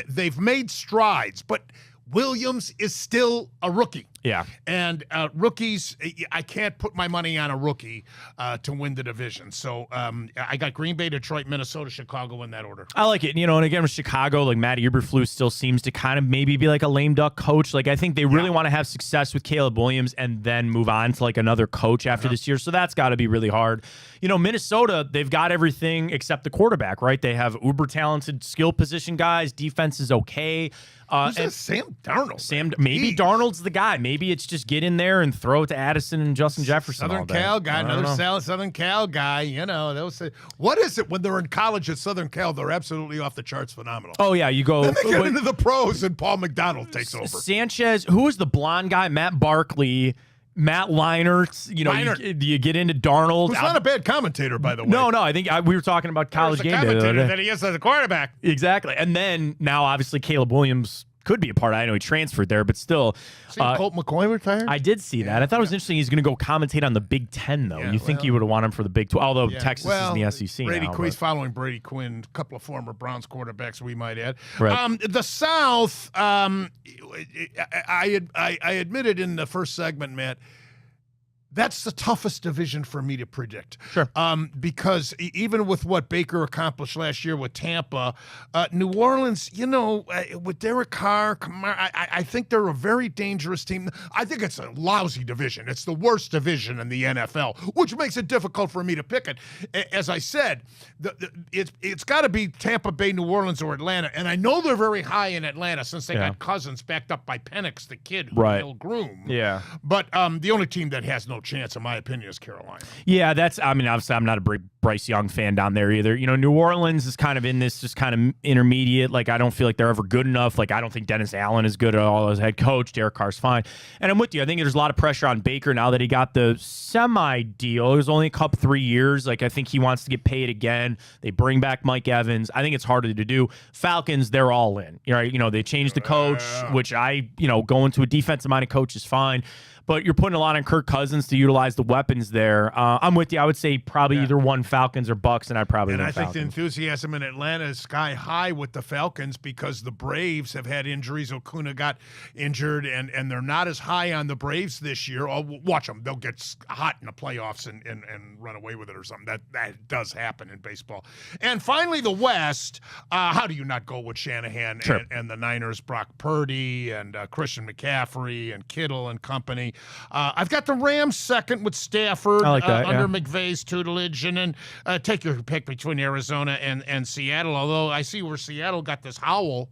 They've made strides, but Williams is still a rookie. Yeah. And rookies, I can't put my money on a rookie to win the division. So I got Green Bay, Detroit, Minnesota, Chicago in that order. I like it. And again, with Chicago, like Matt Eberflus still seems to kind of maybe be like a lame duck coach. Like, I think they really want to have success with Caleb Williams and then move on to like another coach after this year. So that's got to be really hard. Minnesota, they've got everything except the quarterback, right? They have uber talented skill position guys. Defense is okay. Who's that? Sam Darnold. Maybe Darnold's the guy. Maybe it's just get in there and throw it to Addison and Justin Jefferson. Southern all day. Cal guy, I don't another know. Southern Cal guy. What is it when they're in college at Southern Cal? They're absolutely off the charts, phenomenal. Oh yeah, you go. Then they get into the pros, and Paul McDonald takes over. Sanchez, who was the blonde guy? Matt Barkley, Matt Leinart. You get into Darnold. Who's not a bad commentator, by the way. No, I think we were talking about college There's game the day. the other commentator day. that he is as a quarterback. Exactly. And then now, obviously, Caleb Williams could be a part. I know he transferred there, but still. See Colt McCoy retired? I did see that. I thought it was interesting. He's going to go commentate on the Big Ten, though. Yeah, you think you would have wanted him for the Big 12, although Texas is in the SEC Brady now. Quinn, he's but- following Brady Quinn, a couple of former Browns quarterbacks, we might add. Right. The South, I admitted in the first segment, Matt, that's the toughest division for me to predict. Sure. Because even with what Baker accomplished last year with Tampa, New Orleans, with Derek Carr, I think they're a very dangerous team. I think it's a lousy division. It's the worst division in the NFL, which makes it difficult for me to pick it. As I said, it's got to be Tampa Bay, New Orleans, or Atlanta. And I know they're very high in Atlanta since they got Cousins backed up by Penix, the kid who will groom. Yeah. But the only team that has no chance, in my opinion, is Carolina. Yeah, obviously I'm not a Bryce Young fan down there either. New Orleans is kind of in this just kind of intermediate. Like, I don't feel like they're ever good enough. Like, I don't think Dennis Allen is good at all as head coach. Derek Carr's fine. And I'm with you. I think there's a lot of pressure on Baker now that he got the semi-deal. It was only a couple 3 years. Like, I think he wants to get paid again. They bring back Mike Evans. I think it's harder to do. Falcons, they're all in. Right? They changed the coach, which going to a defensive-minded coach is fine. but you're putting a lot on Kirk Cousins to utilize the weapons there. I'm with you. I would say probably either one Falcons or Bucks, and I'd probably win I think Falcons. the enthusiasm in Atlanta is sky high with the Falcons because the Braves have had injuries. Acuna got injured, and they're not as high on the Braves this year. Oh, watch them. They'll get hot in the playoffs and run away with it or something. That does happen in baseball. And finally, the West. How do you not go with Shanahan and the Niners, Brock Purdy and Christian McCaffrey and Kittle and company? I've got the Rams second with Stafford I like that, under McVay's tutelage, and then take your pick between Arizona and Seattle. Although I see where Seattle got this Howell.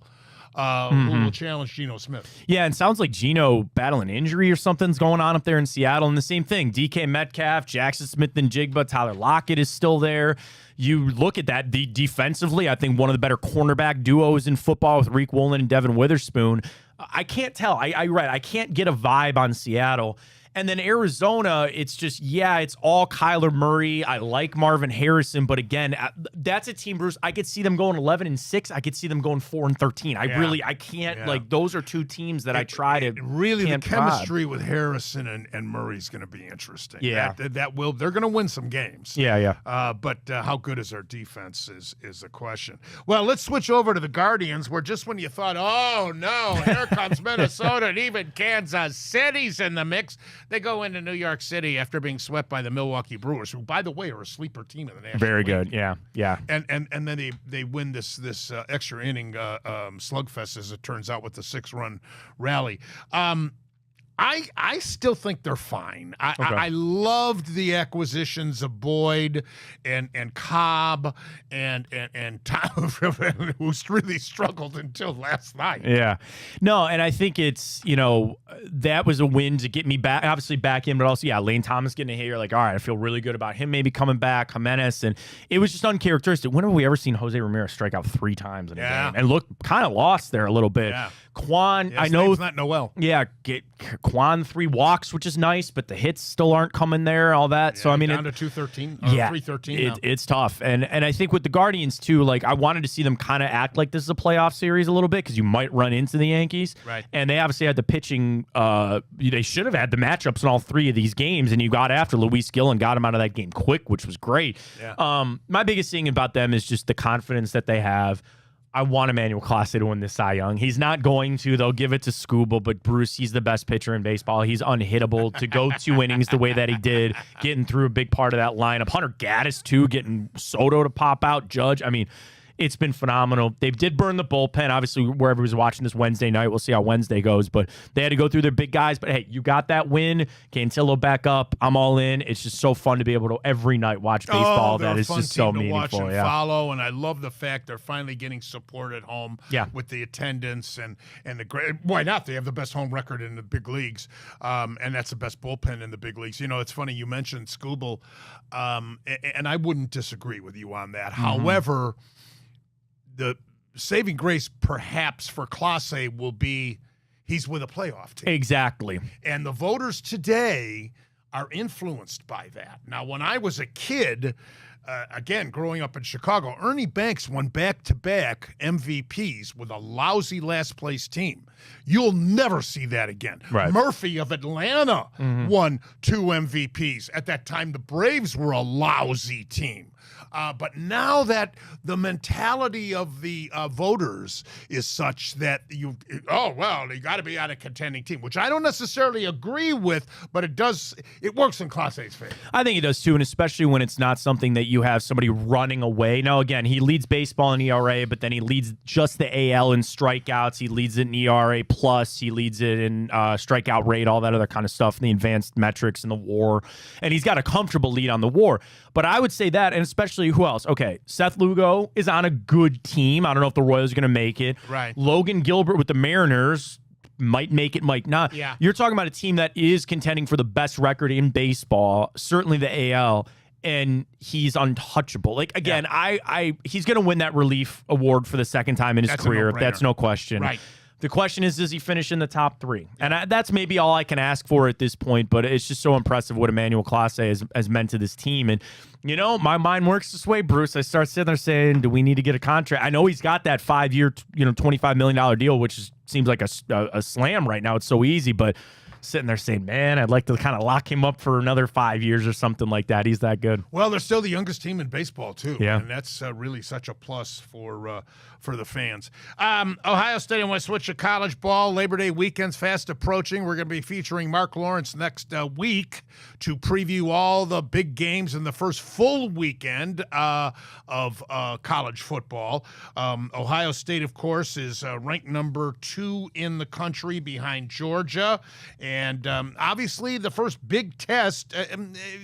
Who will challenge Geno Smith. Yeah, and sounds like Geno battling injury or something's going on up there in Seattle. And the same thing, DK Metcalf, Jackson Smith and Jigba, Tyler Lockett is still there. You look at that defensively, I think one of the better cornerback duos in football with Reek Woolen and Devin Witherspoon. I can't tell. I can't get a vibe on Seattle. And then Arizona, it's just, it's all Kyler Murray. I like Marvin Harrison, but again, that's a team, Bruce. I could see them going 11-6. I could see them going 4-13. I can't. Like, those are two teams that I try to really the chemistry prod. with Harrison and Murray's going to be interesting. Yeah, that will. They're going to win some games. Yeah. But how good is our defense is the question. Well, let's switch over to the Guardians, where just when you thought, oh no, here comes Minnesota and even Kansas City's in the mix. They go into New York City after being swept by the Milwaukee Brewers, who, by the way, are a sleeper team in the National Very League. good, yeah. And then they win this extra inning slugfest, as it turns out, with the 6-run rally. I still think they're fine. I loved the acquisitions of Boyd and Cobb and Tom, who's really struggled until last night. Yeah. No, and I think it's, that was a win to get me back, obviously back in, but also, Lane Thomas getting a hit. You're like, all right, I feel really good about him maybe coming back, Jimenez, and it was just uncharacteristic. When have we ever seen Jose Ramirez strike out 3 times in a game and look kind of lost there a little bit? Yeah. Quan, I His know name's not Noel. Yeah, get Quan 3 walks, which is nice, but the hits still aren't coming there, all that. So I mean, down to 213, 313. It's tough, and I think with the Guardians too, like I wanted to see them kind of act like this is a playoff series a little bit because you might run into the Yankees, right? And they obviously had the pitching. They should have had the matchups in all 3 of these games, and you got after Luis Gill and got him out of that game quick, which was great. Yeah. My biggest thing about them is just the confidence that they have. I want Emmanuel Clase to win this Cy Young. He's not going to. They'll give it to Skubal, but Bruce, he's the best pitcher in baseball. He's unhittable to go 2 innings the way that he did, getting through a big part of that lineup. Hunter Gaddis, too, getting Soto to pop out. Judge, I mean, it's been phenomenal. They did burn the bullpen. Obviously, wherever he was watching this Wednesday night, we'll see how Wednesday goes. But they had to go through their big guys. But, hey, you got that win. Cantillo back up. I'm all in. It's just so fun to be able to every night watch baseball. That is just so meaningful. Watch and follow, and I love the fact they're finally getting support at home with the attendance and the great. Why not? They have the best home record in the big leagues, and that's the best bullpen in the big leagues. It's funny you mentioned Skubal, and I wouldn't disagree with you on that. However, the saving grace perhaps for Clase will be he's with a playoff team. Exactly. And the voters today are influenced by that. Now, when I was a kid, again, growing up in Chicago, Ernie Banks won back-to-back MVPs with a lousy last-place team. You'll never see that again. Right. Murphy of Atlanta won 2 MVPs. At that time, the Braves were a lousy team. But now that the mentality of the voters is such that you got to be on a contending team, which I don't necessarily agree with, but it works in Class A's favor. I think it does too, and especially when it's not something that you have somebody running away. Now, again, he leads baseball in ERA, but then he leads just the AL in strikeouts. He leads it in ERA plus. He leads it in strikeout rate, all that other kind of stuff, the advanced metrics in the WAR, and he's got a comfortable lead on the WAR. But I would say that, and especially who else? Okay, Seth Lugo is on a good team. I don't know if the Royals are going to make it. Right. Logan Gilbert with the Mariners might make it, might not. Yeah. You're talking about a team that is contending for the best record in baseball, certainly the AL, and he's untouchable. Like, again, he's going to win that relief award for the second time in his career. That's no question. Right. The question is, does he finish in the top 3? And that's maybe all I can ask for at this point, but it's just so impressive what Emmanuel Clase has meant to this team. And, my mind works this way, Bruce. I start sitting there saying, do we need to get a contract? I know he's got that 5-year, $25 million deal, which seems like a slam right now. It's so easy, but sitting there saying, man, I'd like to kind of lock him up for another 5 years or something like that. He's that good. Well, they're still the youngest team in baseball, too. Yeah. And that's really such a plus for the fans. Ohio State and West Switch college ball. Labor Day weekend's fast approaching. We're going to be featuring Mark Lawrence next week to preview all the big games in the first full weekend of college football. Ohio State, of course, is ranked number 2 in the country behind Georgia. And obviously the first big test,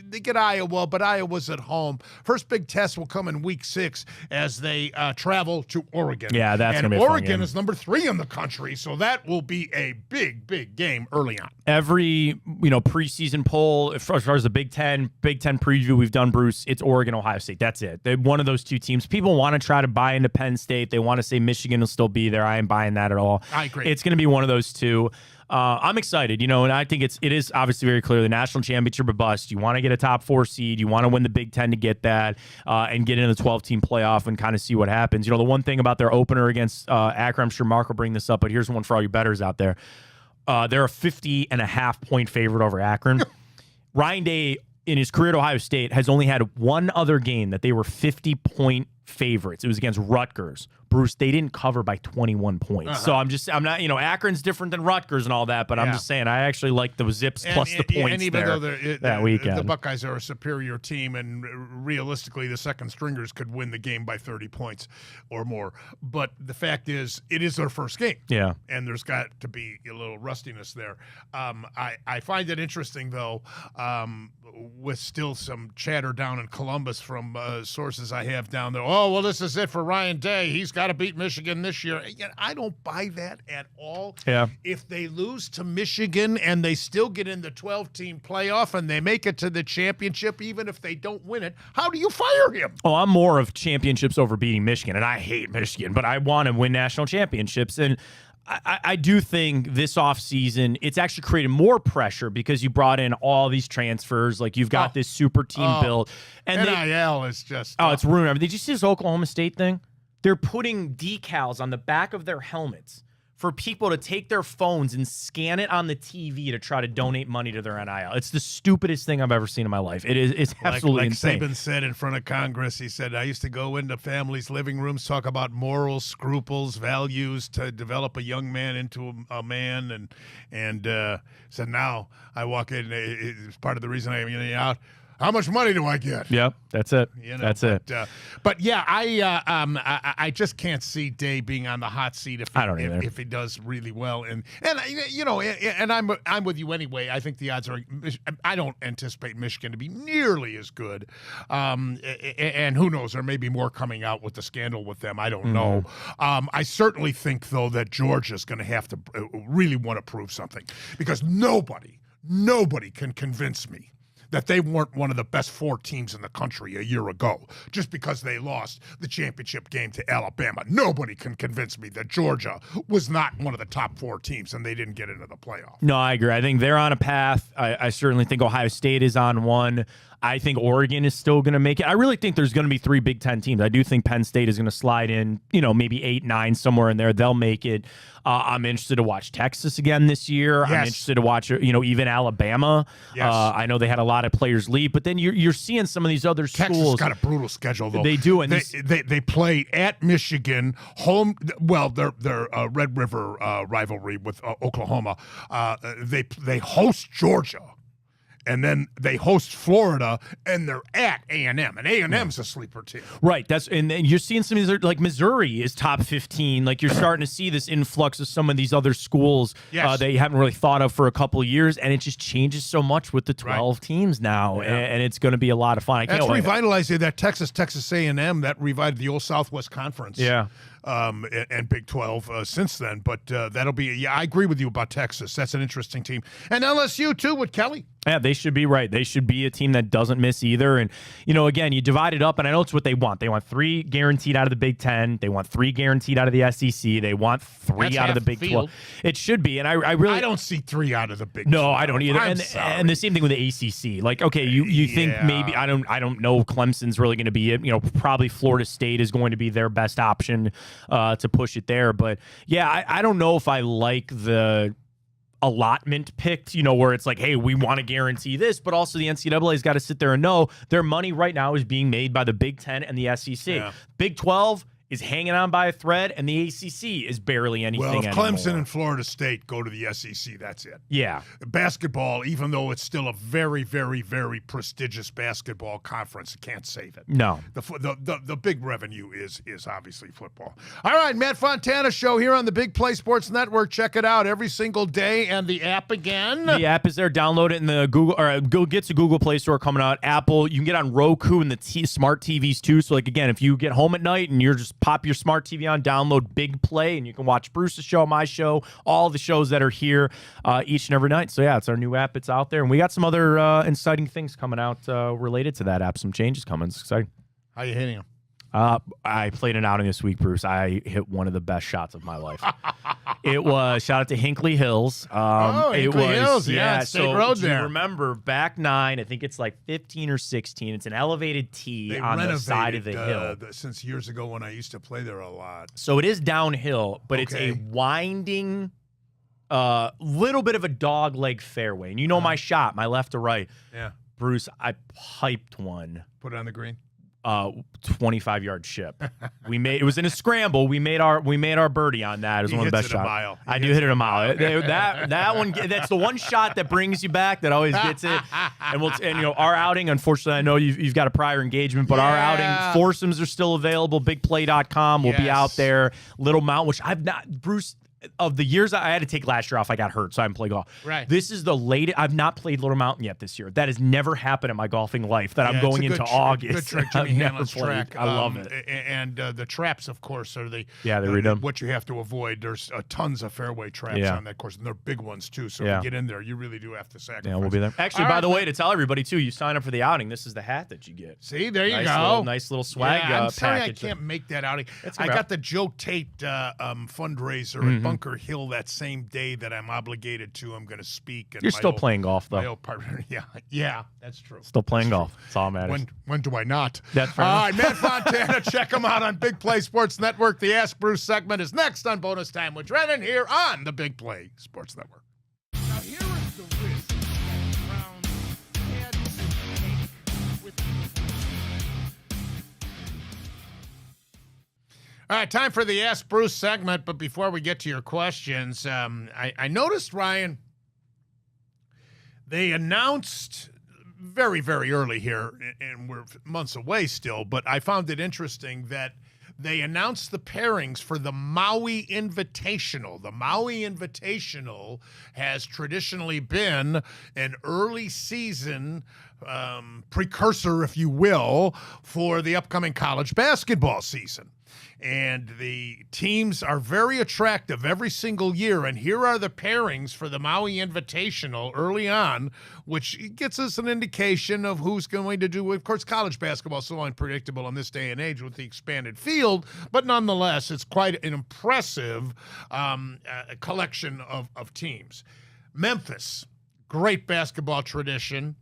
they get Iowa, but Iowa's at home. First big test will come in week 6 as they travel to Oregon. Yeah, that's going to be a fun Oregon game. is number 3 in the country, so that will be a big game early on. Every preseason poll, as far as the Big Ten preview we've done, Bruce, it's Oregon, Ohio State. That's it. They're one of those two teams. People want to try to buy into Penn State. They want to say Michigan will still be there. I ain't buying that at all. I agree. It's going to be one of those two. I'm excited, and I think it is obviously very clear the national championship or bust. You want to get a top 4 seed. You want to win the Big Ten to get that and get into the 12-team playoff and kind of see what happens. The one thing about their opener against Akron, I'm sure Mark will bring this up, but here's one for all you bettors out there. They're a 50.5-point favorite over Akron. Ryan Day, in his career at Ohio State, has only had one other game that they were 50-point favorites. It was against Rutgers. Bruce, they didn't cover by 21 points. So I'm not, Akron's different than Rutgers and all that, but I'm just saying I actually like the Zips plus the points and even there though that weekend. The Buckeyes are a superior team, and realistically, the second stringers could win the game by 30 points or more. But the fact is, it is their first game. Yeah. And there's got to be a little rustiness there. I find it interesting, though, with still some chatter down in Columbus from sources I have down there. Oh, well, this is it for Ryan Day. He's got to beat Michigan this year. Again, I don't buy that at all. Yeah. If they lose to Michigan and they still get in the 12-team playoff and they make it to the championship, even if they don't win it, how do you fire him? Oh, I'm more of championships over beating Michigan, and I hate Michigan, but I want to win national championships. And I do think this offseason, it's actually created more pressure because you brought in all these transfers. Like, you've got this super team built. And NIL is just... it's ruined everything. Did you see this Oklahoma State thing? They're putting decals on the back of their helmets for people to take their phones and scan it on the TV to try to donate money to their NIL. It's the stupidest thing I've ever seen in my life. It's absolutely insane. Saban said in front of Congress, he said, I used to go into families' living rooms, talk about morals, scruples, values to develop a young man into a man. And said, now I walk in, it's part of the reason I'm getting out. How much money do I get? Yep, that's it. That's it. But yeah, I just can't see Day being on the hot seat if he does really well. And I'm with you anyway. I think the odds are. I don't anticipate Michigan to be nearly as good. And who knows? There may be more coming out with the scandal with them. I don't know. I certainly think though that Georgia's going to have to really want to prove something, because nobody can convince me that they weren't one of the best 4 teams in the country a year ago just because they lost the championship game to Alabama. Nobody can convince me that Georgia was not one of the top 4 teams and they didn't get into the playoff. No, I agree. I think they're on a path. I certainly think Ohio State is on one. I think Oregon is still going to make it. I really think there's going to be 3 Big Ten teams. I do think Penn State is going to slide in, maybe 8, 9, somewhere in there. They'll make it. I'm interested to watch Texas again this year. Yes. I'm interested to watch, even Alabama. Yes. I know they had a lot of players leave, but then you're seeing some of these other Texas schools. Got a brutal schedule, though. They do, and they play at Michigan, home. Well, their Red River rivalry with Oklahoma. They host Georgia. And then they host Florida, and they're at A&M, and A&M's a sleeper team. Right. And you're seeing some of these, like Missouri is top 15. Like, you're starting to see this influx of some of these other schools that you haven't really thought of for a couple of years, and it just changes so much with the 12 teams now, and it's going to be a lot of fun. That's revitalized that Texas A&M, that revived the old Southwest Conference. Yeah. And Big 12 since then. But that'll be, I agree with you about Texas. That's an interesting team. And LSU, too, with Kelly. Yeah, they should be right. They should be a team that doesn't miss either. And, again, you divide it up, and I know it's what they want. They want 3 guaranteed out of the Big 10. They want 3 guaranteed out of the SEC. They want 3 out of the Big 12. It should be. And I really... I don't see 3 out of the Big 12. No, I don't either. And the same thing with the ACC. Like, okay, you think maybe, I don't know, Clemson's really going to be it. Probably Florida State is going to be their best option to push it there. But, yeah, I don't know if I like the allotment picked, where it's like, hey, we want to guarantee this, but also the NCAA's got to sit there and know their money right now is being made by the Big Ten and the SEC. Yeah. Big 12 is hanging on by a thread, and the ACC is barely anything Well, if anymore. Clemson and Florida State go to the SEC, that's it. Yeah. Basketball, even though it's still a very, very, very prestigious basketball conference, can't save it. No. The big revenue is obviously football. All right, Matt Fontana Show here on the Big Play Sports Network. Check it out every single day, and the app again. The app is there. Download it in the Google, or go get to Google Play Store coming out. Apple, you can get on Roku and the smart TVs too. So, like, again, if you get home at night and you're just pop your smart TV on, download Big Play, and you can watch Bruce's show, my show, all the shows that are here each and every night. So, yeah, it's our new app. It's out there. And we got some other exciting things coming out related to that app. Some changes coming. It's exciting. How you hitting them? I played an outing this week, Bruce. I hit one of the best shots of my life. It was, shout out to Hinkley Hills. Hinkley Hills, yeah, State Road do there. You remember back 9, I think it's like 15 or 16. It's an elevated tee on the side of the hill. Since years ago when I used to play there a lot. So it is downhill, but it's a winding, little bit of a dog leg fairway. And my shot, my left to right. Yeah. Bruce, I piped one. Put it on the green. 25-yard chip. It was in a scramble. We made our birdie on that. It was one of the best shots. I do hit it a mile. That one, that's the one shot that brings you back, that always gets it. And our outing, unfortunately, I know you've got a prior engagement, but our outing foursomes are still available. BigPlay.com will be out there. Little Mountain, which I've not, Bruce, of the years I had to take last year off, I got hurt, so I haven't played golf. Right. This is the latest. I've not played Little Mountain yet this year. That has never happened in my golfing life. That I'm going into August. Good track, Jimmy Hanlon's track. I love it. And the traps, of course, are they redone. What you have to avoid. There's tons of fairway traps on that course, and they're big ones too. So if you get in there, you really do have to sacrifice. Yeah, we'll be there. Actually, by the way, to tell everybody too, you sign up for the outing. This is the hat that you get. See, there you go. Nice little swag I'm sorry package. I can't make that outing. I got the Joe Tate fundraiser at Bunker Hill that same day that I'm obligated to. I'm going to speak. And you're still playing golf, though. My old partner, yeah, that's true. Still playing golf. That's all that matters. When do I not? That's fair all right, Matt Fontana. Check him out on Big Play Sports Network. The Ask Bruce segment is next on Bonus Time with Drennan here on the Big Play Sports Network. Now here is the risk that Brown had to take with. All right, time for the Ask Bruce segment. But before we get to your questions, I noticed, Ryan, they announced very, very early here, and we're months away still, but I found it interesting that they announced the pairings for the Maui Invitational. The Maui Invitational has traditionally been an early season precursor, if you will, for the upcoming college basketball season. And the teams are very attractive every single year. And here are the pairings for the Maui Invitational early on, which gets us an indication of who's going to do. Of course, college basketball is so unpredictable in this day and age with the expanded field, but nonetheless, it's quite an impressive collection of teams. Memphis, great basketball tradition.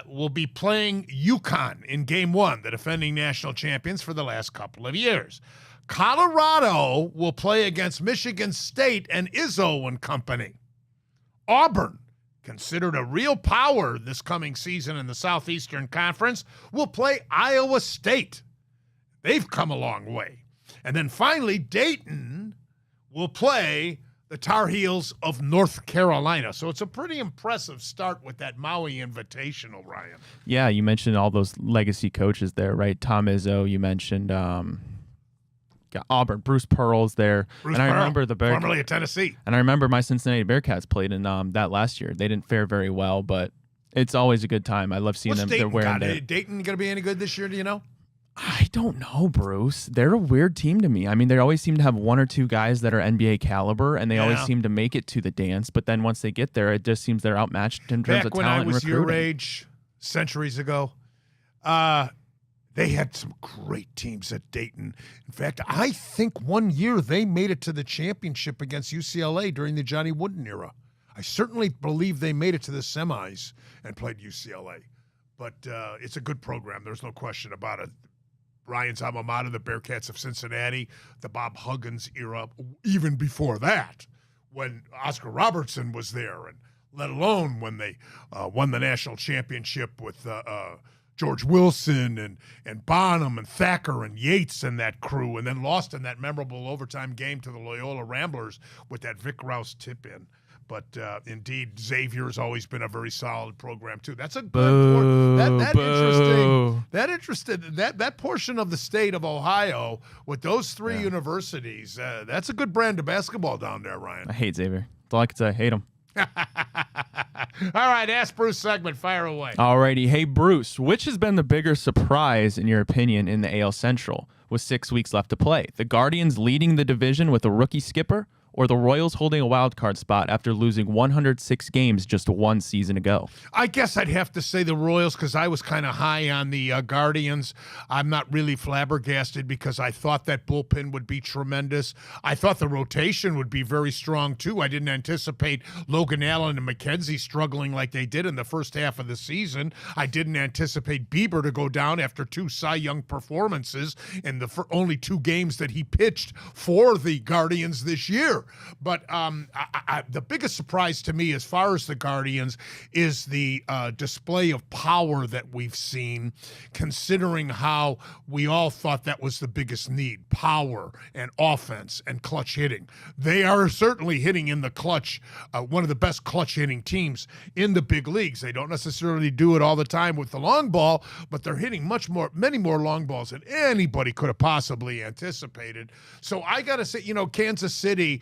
Will be playing UConn in Game 1, the defending national champions for the last couple of years. Colorado will play against Michigan State and Izzo and company. Auburn, considered a real power this coming season in the Southeastern Conference, will play Iowa State. They've come a long way. And then finally, Dayton will play the Tar Heels of North Carolina. So it's a pretty impressive start with that Maui Invitational, Ryan. Yeah, you mentioned all those legacy coaches there, right? Tom Izzo, you mentioned Auburn, Bruce Pearl's there. I remember the Bearcats, formerly at Tennessee. And I remember my Cincinnati Bearcats played in that last year. They didn't fare very well, but it's always a good time. I love seeing them. They're wearing Dayton going to be any good this year, do you know? I don't know, Bruce. They're a weird team to me. I mean, they always seem to have one or two guys that are NBA caliber, and they always seem to make it to the dance. But then once they get there, it just seems they're outmatched in terms of talent and recruiting. Back when I was your age, centuries ago, they had some great teams at Dayton. In fact, I think one year they made it to the championship against UCLA during the Johnny Wooden era. I certainly believe they made it to the semis and played UCLA. But it's a good program. There's no question about it. Ryan's alma mater, the Bearcats of Cincinnati, the Bob Huggins era, even before that, when Oscar Robertson was there, and let alone when they won the national championship with George Wilson and Bonham and Thacker and Yates and that crew, and then lost in that memorable overtime game to the Loyola Ramblers with that Vic Rouse tip-in. But indeed, Xavier has always been a very solid program too. That's a good that portion of the state of Ohio with those three universities. That's a good brand of basketball down there, Ryan. I hate Xavier. That's all I can say. I hate him. All right, Ask Bruce segment. Fire away. Alrighty. Hey, Bruce, which has been the bigger surprise, in your opinion, in the AL Central with 6 weeks left to play? The Guardians leading the division with a rookie skipper, or the Royals holding a wild card spot after losing 106 games just one season ago? I guess I'd have to say the Royals because I was kind of high on the Guardians. I'm not really flabbergasted because I thought that bullpen would be tremendous. I thought the rotation would be very strong, too. I didn't anticipate Logan Allen and McKenzie struggling like they did in the first half of the season. I didn't anticipate Bieber to go down after 2 Cy Young performances in the only 2 games that he pitched for the Guardians this year. But the biggest surprise to me as far as the Guardians is the display of power that we've seen, considering how we all thought that was the biggest need, power and offense and clutch hitting. They are certainly hitting in the clutch, one of the best clutch hitting teams in the big leagues. They don't necessarily do it all the time with the long ball, but they're hitting many more long balls than anybody could have possibly anticipated. So I got to say, Kansas City,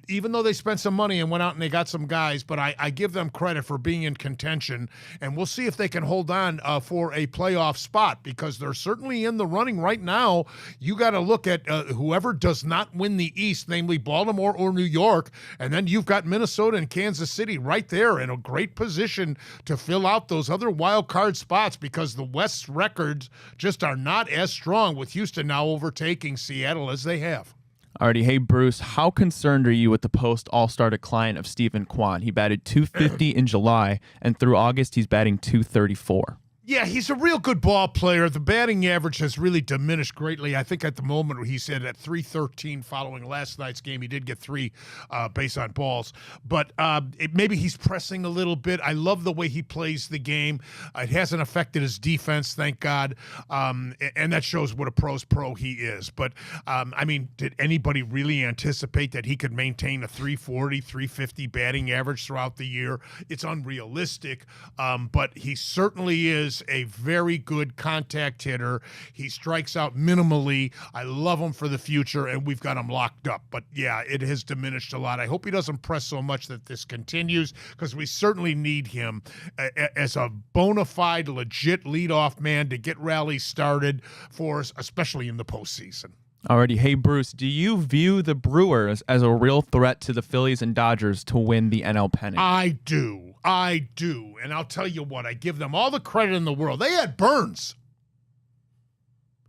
even though they spent some money and went out and they got some guys, but I give them credit for being in contention, and we'll see if they can hold on for a playoff spot because they're certainly in the running right now. You got to look at whoever does not win the East, namely Baltimore or New York, and then you've got Minnesota and Kansas City right there in a great position to fill out those other wild card spots because the West's records just are not as strong with Houston now overtaking Seattle as they have. Alrighty, hey Bruce, how concerned are you with the post All-Star decline of Stephen Kwan? He batted .250 in July, and through August he's batting .234. Yeah, he's a real good ball player. The batting average has really diminished greatly. I think at the moment he said at .313 following last night's game. He did get 3 base on balls. But maybe he's pressing a little bit. I love the way he plays the game. It hasn't affected his defense, thank God. And that shows what a pro's pro he is. But, did anybody really anticipate that he could maintain a .340, .350 batting average throughout the year? It's unrealistic. But he certainly is a very good contact hitter. He strikes out minimally. I love him for the future, and we've got him locked up. But, yeah, it has diminished a lot. I hope he doesn't press so much that this continues because we certainly need him as a bona fide, legit leadoff man to get rallies started for us, especially in the postseason. Alrighty, hey Bruce, do you view the Brewers as a real threat to the Phillies and Dodgers to win the NL pennant? I do. And I'll tell you what, I give them all the credit in the world. They had Burns.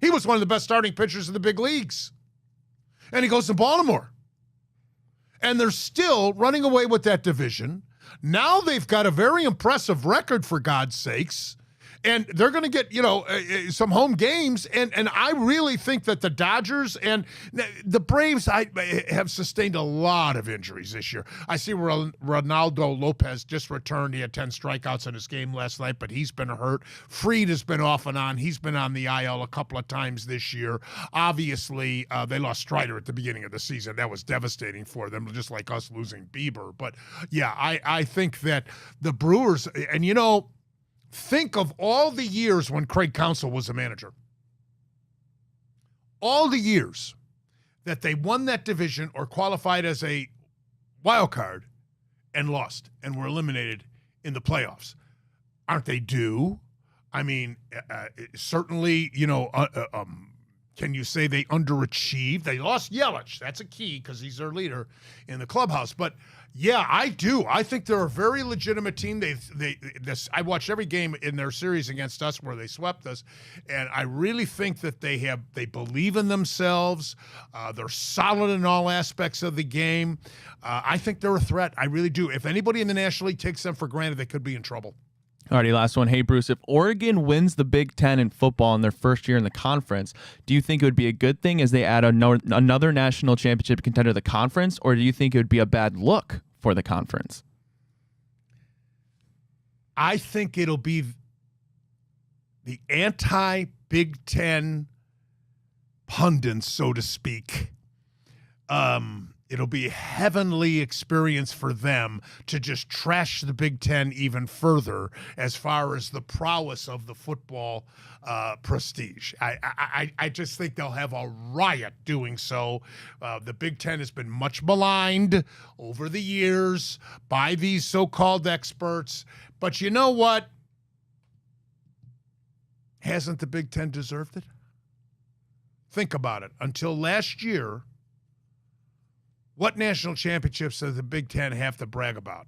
He was one of the best starting pitchers in the big leagues. And he goes to Baltimore. And they're still running away with that division. Now they've got a very impressive record, for God's sakes. And they're going to get, some home games. And I really think that the Dodgers and the Braves have sustained a lot of injuries this year. I see Ronaldo Lopez just returned. He had 10 strikeouts in his game last night, but he's been hurt. Fried has been off and on. He's been on the IL a couple of times this year. Obviously, they lost Strider at the beginning of the season. That was devastating for them, just like us losing Bieber. But, yeah, I think that the Brewers, and think of all the years when Craig Counsell was a manager. All the years that they won that division or qualified as a wild card and lost and were eliminated in the playoffs. Aren't they due? Certainly, can you say they underachieved? They lost Yelich. That's a key because he's their leader in the clubhouse. But, yeah, I do. I think they're a very legitimate team. I watched every game in their series against us where they swept us, and I really think that they believe in themselves. They're solid in all aspects of the game. I think they're a threat. I really do. If anybody in the National League takes them for granted, they could be in trouble. Alrighty, last one. Hey, Bruce, if Oregon wins the Big Ten in football in their first year in the conference, do you think it would be a good thing as they add another national championship contender to the conference, or do you think it would be a bad look for the conference? I think it'll be the anti-Big Ten pundits, so to speak. It'll be a heavenly experience for them to just trash the Big Ten even further as far as the prowess of the football prestige. I just think they'll have a riot doing so. The Big Ten has been much maligned over the years by these so-called experts. But you know what? Hasn't the Big Ten deserved it? Think about it. Until last year, what national championships does the Big Ten have to brag about?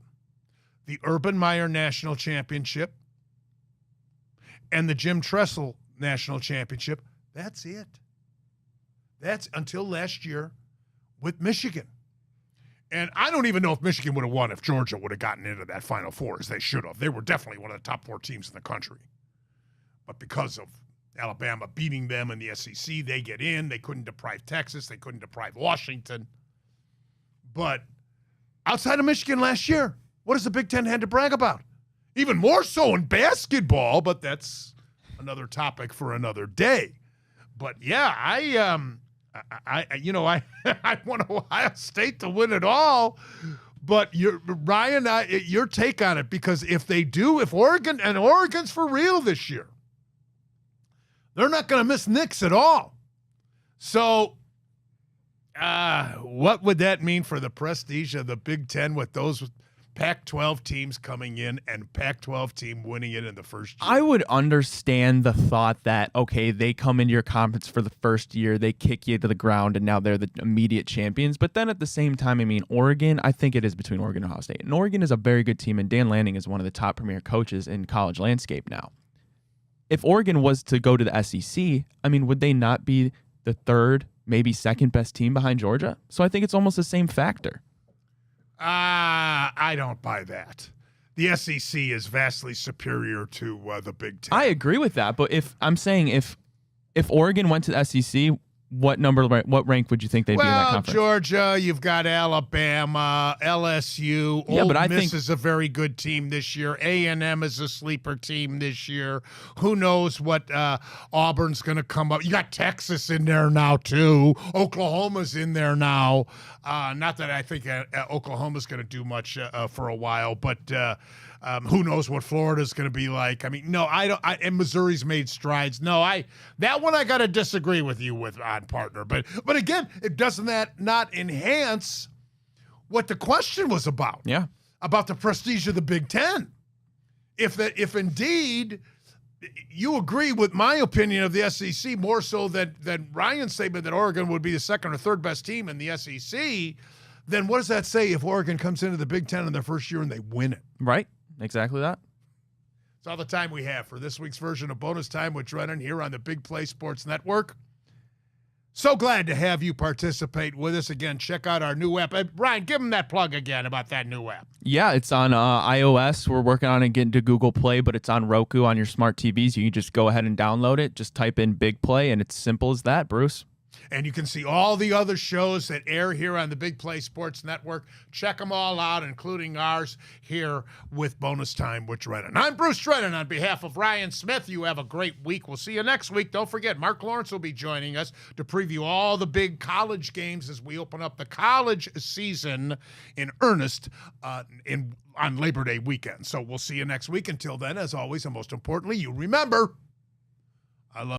The Urban Meyer National Championship and the Jim Tressel National Championship. That's it. That's until last year with Michigan. And I don't even know if Michigan would have won if Georgia would have gotten into that Final Four, as they should have. They were definitely one of the top 4 teams in the country. But because of Alabama beating them in the SEC, they get in. They couldn't deprive Texas. They couldn't deprive Washington. But outside of Michigan last year, what does the Big Ten had to brag about? Even more so in basketball, but that's another topic for another day. But yeah, I want Ohio State to win it all. But Ryan, your take on it, because if they do, if Oregon's for real this year, they're not going to miss Knicks at all. So what would that mean for the prestige of the Big Ten with those Pac-12 teams coming in and Pac-12 team winning it in the first year? I would understand the thought that, okay, they come into your conference for the first year, they kick you to the ground, and now they're the immediate champions. But then at the same time, I mean, Oregon, I think it is between Oregon and Ohio State. And Oregon is a very good team, and Dan Lanning is one of the top premier coaches in college landscape now. If Oregon was to go to the SEC, I mean, would they not be the third, maybe second best team behind Georgia? So I think it's almost the same factor. I don't buy that. The SEC is vastly superior to the Big Ten. I agree with that, but if Oregon went to the SEC, what rank would you think they'd be in that conference? Georgia, you've got Alabama, LSU. Yeah, but I Miss think is a very good team this year. A&M is a sleeper team this year. Who knows what Auburn's going to come up. You got Texas in there now too. Oklahoma's in there now. Not that I think Oklahoma's going to do much for a while, but who knows what Florida's going to be like. I mean, no, I don't. And Missouri's made strides. No, that one I got to disagree with you on, partner. But again, it doesn't that not enhance what the question was about? Yeah, about the prestige of the Big Ten. If indeed you agree with my opinion of the SEC more so than Ryan's statement that Oregon would be the second or third best team in the SEC, then what does that say if Oregon comes into the Big Ten in their first year and they win it? Right. Exactly that. That's all the time we have for this week's version of Bonus Time with Drennan here on the Big Play Sports Network. So glad to have you participate with us. Again, check out our new app. Ryan, give them that plug again about that new app. Yeah, it's on iOS. We're working on it getting to Google Play, but it's on Roku on your smart TVs. You can just go ahead and download it. Just type in Big Play, and it's simple as that, Bruce. And you can see all the other shows that air here on the Big Play Sports Network. Check them all out, including ours here with Bonus Time with Drennan. I'm Bruce Drennan on behalf of Ryan Smith. You have a great week. We'll see you next week. Don't forget, Mark Lawrence will be joining us to preview all the big college games as we open up the college season in earnest on Labor Day weekend. So we'll see you next week. Until then, as always, and most importantly, you remember,